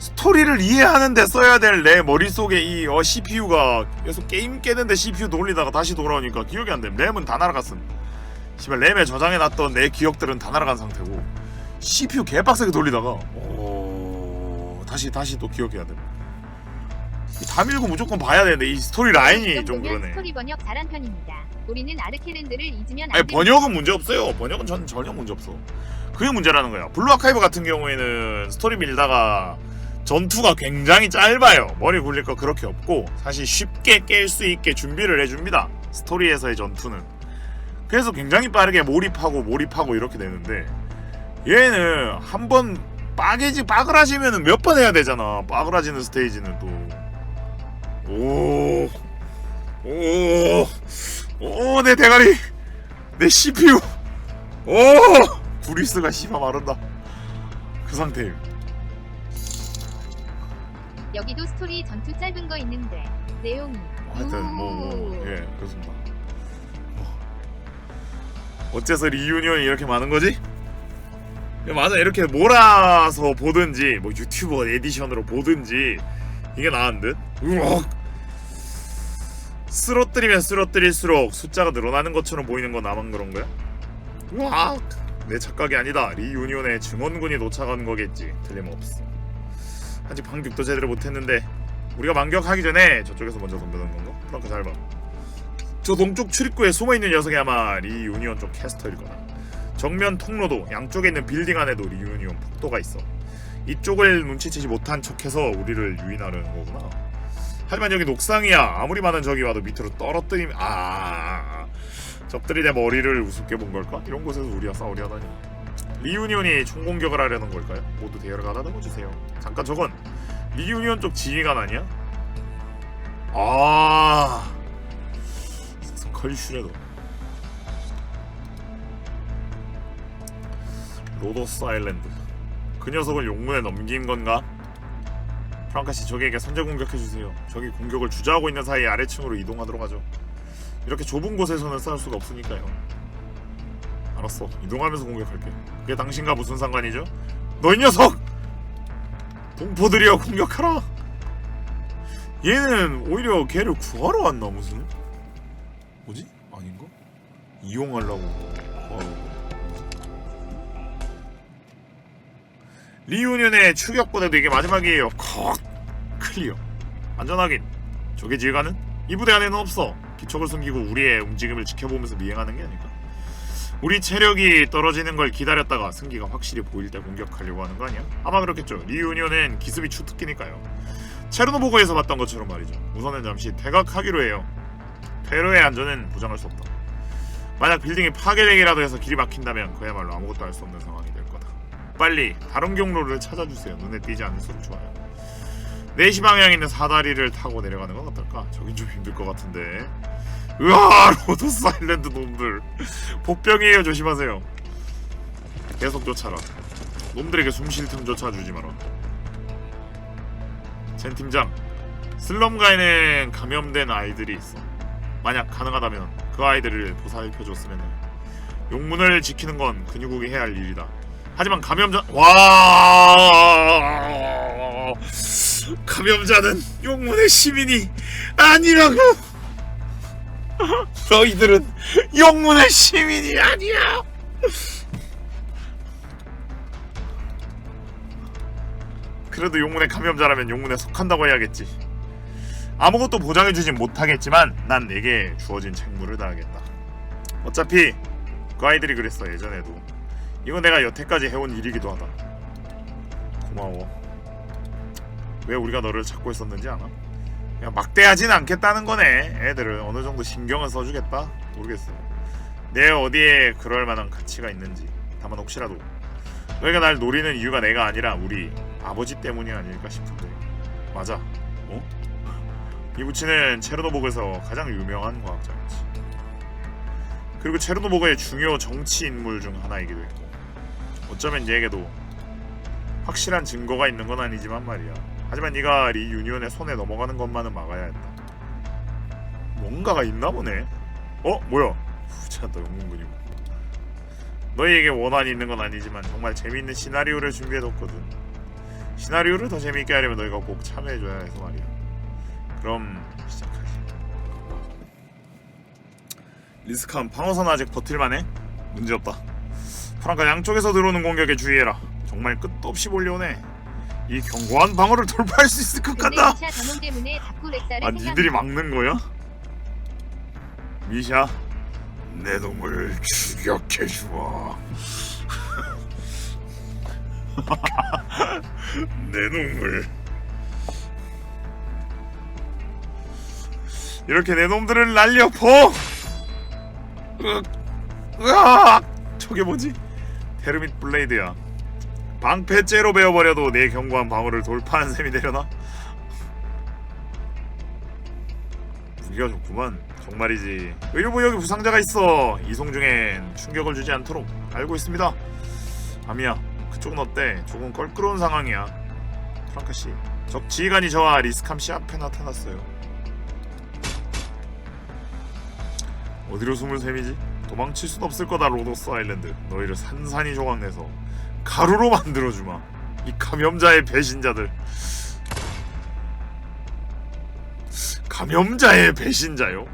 스토리를 이해하는데 써야 될 내 머릿속에 이 CPU가 계속 게임 깨는데 CPU 돌리다가 다시 돌아오니까 기억이 안 돼. 램은 다 날아갔음. 씨발 램에 저장해놨던 내 기억들은 다 날아간 상태고, CPU 개빡세게 돌리다가 다시 또 기억해야 돼. 다 밀고 무조건 봐야 되는데 이 스토리 라인이 좀 그러네. 스토리 번역 잘한 편입니다. 우리는 아르케랜드를 잊으면 안 아니 됩니다. 번역은 문제 없어요. 번역은 전혀 문제 없어. 그게 문제라는 거야. 블루 아카이브 같은 경우에는 스토리 밀다가 전투가 굉장히 짧아요. 머리 굴릴 거 그렇게 없고, 사실 쉽게 깰 수 있게 준비를 해줍니다. 스토리에서의 전투는. 그래서 굉장히 빠르게 몰입하고 이렇게 되는데, 얘는 한번 빠그라지면은 몇 번 해야 되잖아. 빠그라지는 스테이지는 또. 내 대가리, 내 CPU, 구리스가 씨발 마른다. 그 상태예요. 여기도 스토리 전투 짧은 거 있는데 내용이 하여튼 예 그렇습니다. 어째서 리유니언이 이렇게 많은 거지? 맞아, 이렇게 몰아서 보든지 뭐 유튜버 에디션으로 보든지 이게 나은 듯. 쓰러뜨리면 쓰러뜨릴수록 숫자가 늘어나는 것처럼 보이는 건 나만 그런 거야? 우악! 내 착각이 아니다. 리유니온에 증원군이 도착한 거겠지. 틀림없어. 아직 방직도 제대로 못했는데 우리가 반격하기 전에 저쪽에서 먼저 덤벼든 건가? 프랑크 잘 봐. 저 동쪽 출입구에 숨어있는 녀석이 아마 리유니온 쪽 캐스터일 거다. 정면 통로도, 양쪽에 있는 빌딩 안에도 리유니온 폭도가 있어. 이쪽을 눈치채지 못한 척해서 우리를 유인하려는 거구나. 하지만 여기 녹상이야. 아무리 많은 적이 와도 밑으로 떨어뜨리면 적들이 내 머리를 우습게 본 걸까? 이런 곳에서 우리와 싸우려 하다니. 리유니온이 총공격을 하려는 걸까요? 모두 대열을 가다듬어 주세요. 잠깐 저건 리유니온 쪽 지휘관 아니야? 아 스컬 슈레더 로도스 아일랜드 그 녀석을 용문에 넘긴 건가? 프랑카씨 적에게 선제 공격해주세요. 적이 공격을 주저하고 있는 사이 아래층으로 이동하도록 하죠. 이렇게 좁은 곳에서는 싸울 수가 없으니까요. 알았어. 이동하면서 공격할게. 그게 당신과 무슨 상관이죠? 너 이 녀석! 동포들이여 공격하라! 얘는 오히려 걔를 구하러 왔나 무슨? 뭐지? 아닌가? 이용하려고 구하러 리유니온의 추격보다도 이게 마지막이에요. 컷! 클리어. 안전하긴. 적의 지휘관은? 이 부대 안에는 없어. 기척을 숨기고 우리의 움직임을 지켜보면서 미행하는 게 아닐까? 우리 체력이 떨어지는 걸 기다렸다가 승기가 확실히 보일 때 공격하려고 하는 거 아니야? 아마 그렇겠죠. 리유니온은 기습이 주특기니까요. 체르노보그에서 봤던 것처럼 말이죠. 우선은 잠시 퇴각하기로 해요. 퇴로의 안전은 보장할 수 없다. 만약 빌딩이 파괴되기라도 해서 길이 막힌다면 그야말로 아무것도 할 수 없는 상황이 될 거다. 빨리 다른 경로를 찾아주세요. 눈에 띄지 않을수록 좋아요. 4시 방향에 있는 사다리를 타고 내려가는 건 어떨까? 저긴 좀 힘들 것 같은데. 으아! 로도스 아일랜드 놈들 복병이에요. 조심하세요. 계속 쫓아라. 놈들에게 숨쉴 틈조차 주지 마라. 젠 팀장, 슬럼가에는 감염된 아이들이 있어. 만약 가능하다면 그 아이들을 보살펴줬으면 해. 용문을 지키는 건 근육국이 해야 할 일이다. 하지만 감염자는 용문의 시민이 아니라고. 너희들은 용문의 시민이 아니야. 그래도 용문의 감염자라면 용문에 속한다고 해야겠지. 아무것도 보장해주진 못하겠지만 난 내게 주어진 책무를 다하겠다. 어차피 그 아이들이 그랬어. 예전에도. 이건 내가 여태까지 해온 일이기도 하다. 고마워. 왜 우리가 너를 찾고 있었는지 아나? 그냥 막대하진 않겠다는 거네. 애들을 어느 정도 신경을 써주겠다? 모르겠어. 내 어디에 그럴 만한 가치가 있는지. 다만 혹시라도 너희가 날 노리는 이유가 내가 아니라 우리 아버지 때문이 아닐까 싶은데. 맞아. 어? 이부치는 체르노보그에서 가장 유명한 과학자였지. 그리고 체르노보그의 중요 정치 인물 중 하나이기도 했고, 어쩌면 얘에게도 확실한 증거가 있는 건 아니지만 말이야. 하지만 네가 리유니온의 손에 넘어가는 것만은 막아야 했다. 뭔가가 있나 보네. 뭐야? 후지한다 영문군이고. 너희에게 원한이 있는 건 아니지만 정말 재미있는 시나리오를 준비해뒀거든. 시나리오를 더 재미있게 하려면 너희가 꼭 참여해줘야 해서 말이야. 그럼 시작하지. 리스캄 방어선 아직 버틸만해? 문제없다. 프랑카 양쪽에서 들어오는 공격에 주의해라. 정말 끝도 없이 몰려오네. 이 견고한 방어를 돌파할 수 있을 것 같다. 아, 니들이 막는 거야? 미샤, 내 놈을 추격해주어. 내 놈을. 이렇게 내 놈들을 날려퍼. 으악! 저게 뭐지? 테르밋 블레이드야. 방패째로 베어버려도 내 견고한 방어를 돌파하는 셈이 되려나? 무기가 좋구만. 정말이지. 의료보역에 부상자가 있어. 이송 중엔 충격을 주지 않도록 알고 있습니다. 아미야, 그쪽은 어때? 조금 껄끄러운 상황이야. 프랑카씨, 적 지휘관이 저와 리스캄씨 앞에 나타났어요. 어디로 숨을 셈이지? 도망칠 순 없을 거다. 로도스 아일랜드, 너희를 산산이 조각내서 가루로 만들어주마. 이 감염자의 배신자들. 감염자의 배신자요?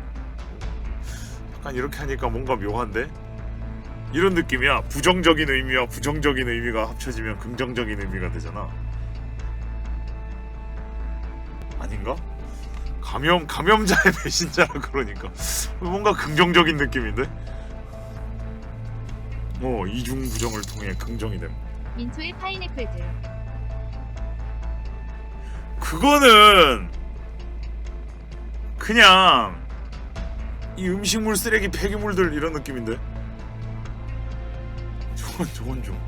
약간 이렇게 하니까 뭔가 묘한데? 이런 느낌이야. 부정적인 의미와 부정적인 의미가 합쳐지면 긍정적인 의미가 되잖아. 아닌가? 감염자의 배신자라 그러니까 뭔가 긍정적인 느낌인데? 이중 부정을 통해 긍정이 됨. 민초의 파인애플들. 그거는 그냥 이 음식물 쓰레기 폐기물들 이런 느낌인데. 저건 좀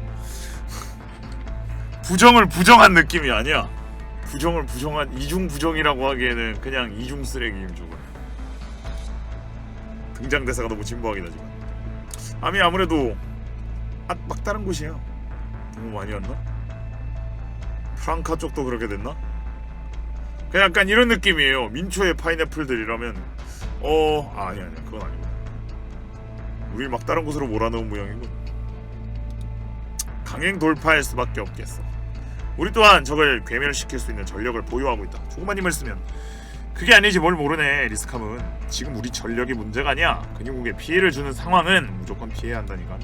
부정을 부정한 느낌이 아니야. 부정을 부정한 이중 부정이라고 하기에는 그냥 이중 쓰레기임 저거. 등장 대사가 너무 진부하긴 하지만 암이 아무래도 막다른 곳이에요. 너무 많이 왔나? 프랑카 쪽도 그렇게 됐나? 그냥 약간 이런 느낌이에요. 민초의 파인애플들이라면 아니야 그건 아니고 우리 막다른 곳으로 몰아넣은 모양이군. 강행 돌파할 수밖에 없겠어. 우리 또한 적을 괴멸시킬 수 있는 전력을 보유하고 있다. 조그만 힘을 쓰면 그게 아니지 뭘 모르네. 리스캄은 지금 우리 전력이 문제가 아니야. 근육국에 피해를 주는 상황은 무조건 피해야 한다니까.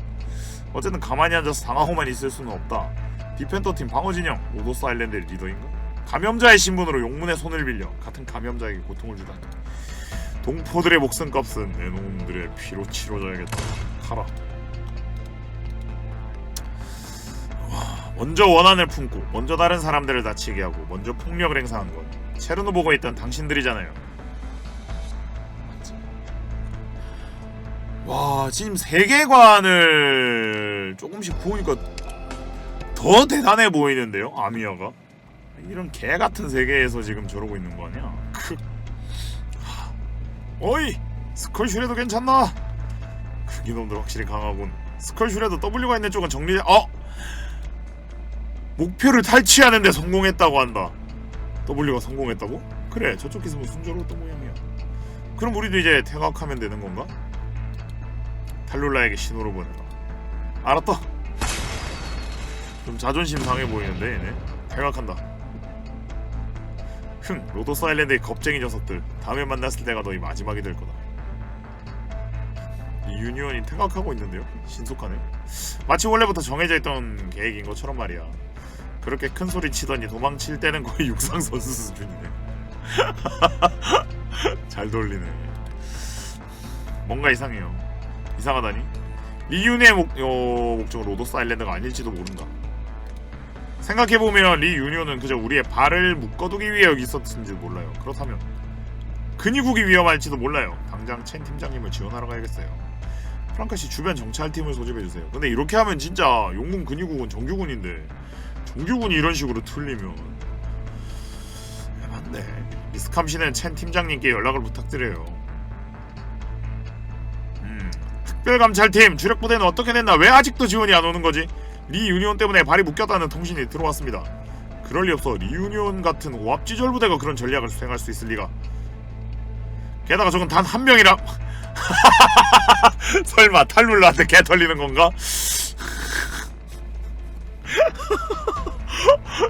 어쨌든 가만히 앉아서 당하고만 있을 수는 없다. 디펜더 팀 방어 진영 로도스 아일랜드의 리더인가? 감염자의 신분으로 용문의 손을 빌려 같은 감염자에게 고통을 주다니. 동포들의 목숨값은 내 놈들의 피로 치러줘야겠다. 가라. 먼저 원한을 품고 먼저 다른 사람들을 다치게 하고 먼저 폭력을 행사한 건 체르노보고에 있던 당신들이잖아요. 맞지? 와 지금 세계관을 조금씩 보니까 더 대단해 보이는데요. 아미야가 이런 개같은 세계에서 지금 저러고 있는 거 아니야? 어이 스컬 슈레도 괜찮나? 이놈들 확실히 강하군. 스컬 슈레도 W가 있는 쪽은 정리. 목표를 탈취하는데 성공했다고 한다. W가 성공했다고? 그래 저쪽 기술은 순조로웠던 모양이야. 그럼 우리도 이제 퇴각하면 되는 건가? 탈룰라에게 신호를 보내라. 알았다. 좀 자존심 상해 보이는데 얘네. 퇴각한다. 로도스 아일랜드의 겁쟁이 녀석들. 다음에 만났을 때가 너희 마지막이 될 거다. 이 유니온이 퇴각하고 있는데요? 신속하네. 마치 원래부터 정해져 있던 계획인 것처럼 말이야. 그렇게 큰 소리 치더니 도망칠 때는 거의 육상 선수 수준이네. 잘 돌리네. 뭔가 이상해요. 이상하다니? 리윤의 목적은 로도스 아일랜드가 아닐지도 모른다. 생각해보면 리 유니온은 그저 우리의 발을 묶어두기 위해 여기 있었는지도 몰라요. 그렇다면 근위국이 위험할지도 몰라요. 당장 첸 팀장님을 지원하러 가야겠어요. 프랑카씨 주변 정찰 팀을 소집해주세요. 근데 이렇게 하면 진짜 용군 근위국은 정규군인데 정규군이 이런 식으로 틀리면 맞네. 리스캄씨는 첸 팀장님께 연락을 부탁드려요. 특별감찰팀 주력부대는 어떻게 됐나? 왜 아직도 지원이 안 오는 거지? 리 유니온 때문에 발이 묶였다는 통신이 들어왔습니다. 그럴 리 없어. 리 유니온 같은 오합지졸 부대가 그런 전략을 수행할 수 있을 리가. 게다가 저건 단 한 명이라. 설마 탈룰라한테 개 털리는 건가?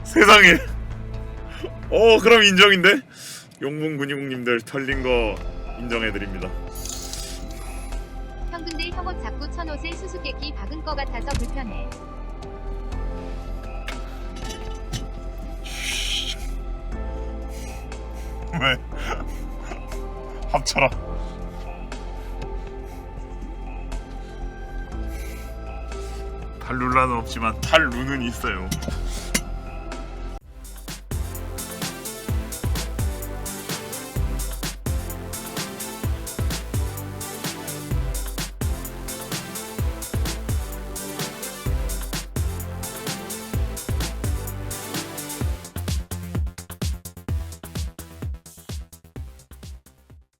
세상에. 그럼 인정인데? 용문 근위국님들 털린 거 인정해드립니다. 형 근데 형 옷 자꾸 천옷에 수수께끼 박은 거 같아서 불편해. 왜? 합쳐라. 탈룰라는 없지만 탈루는 있어요.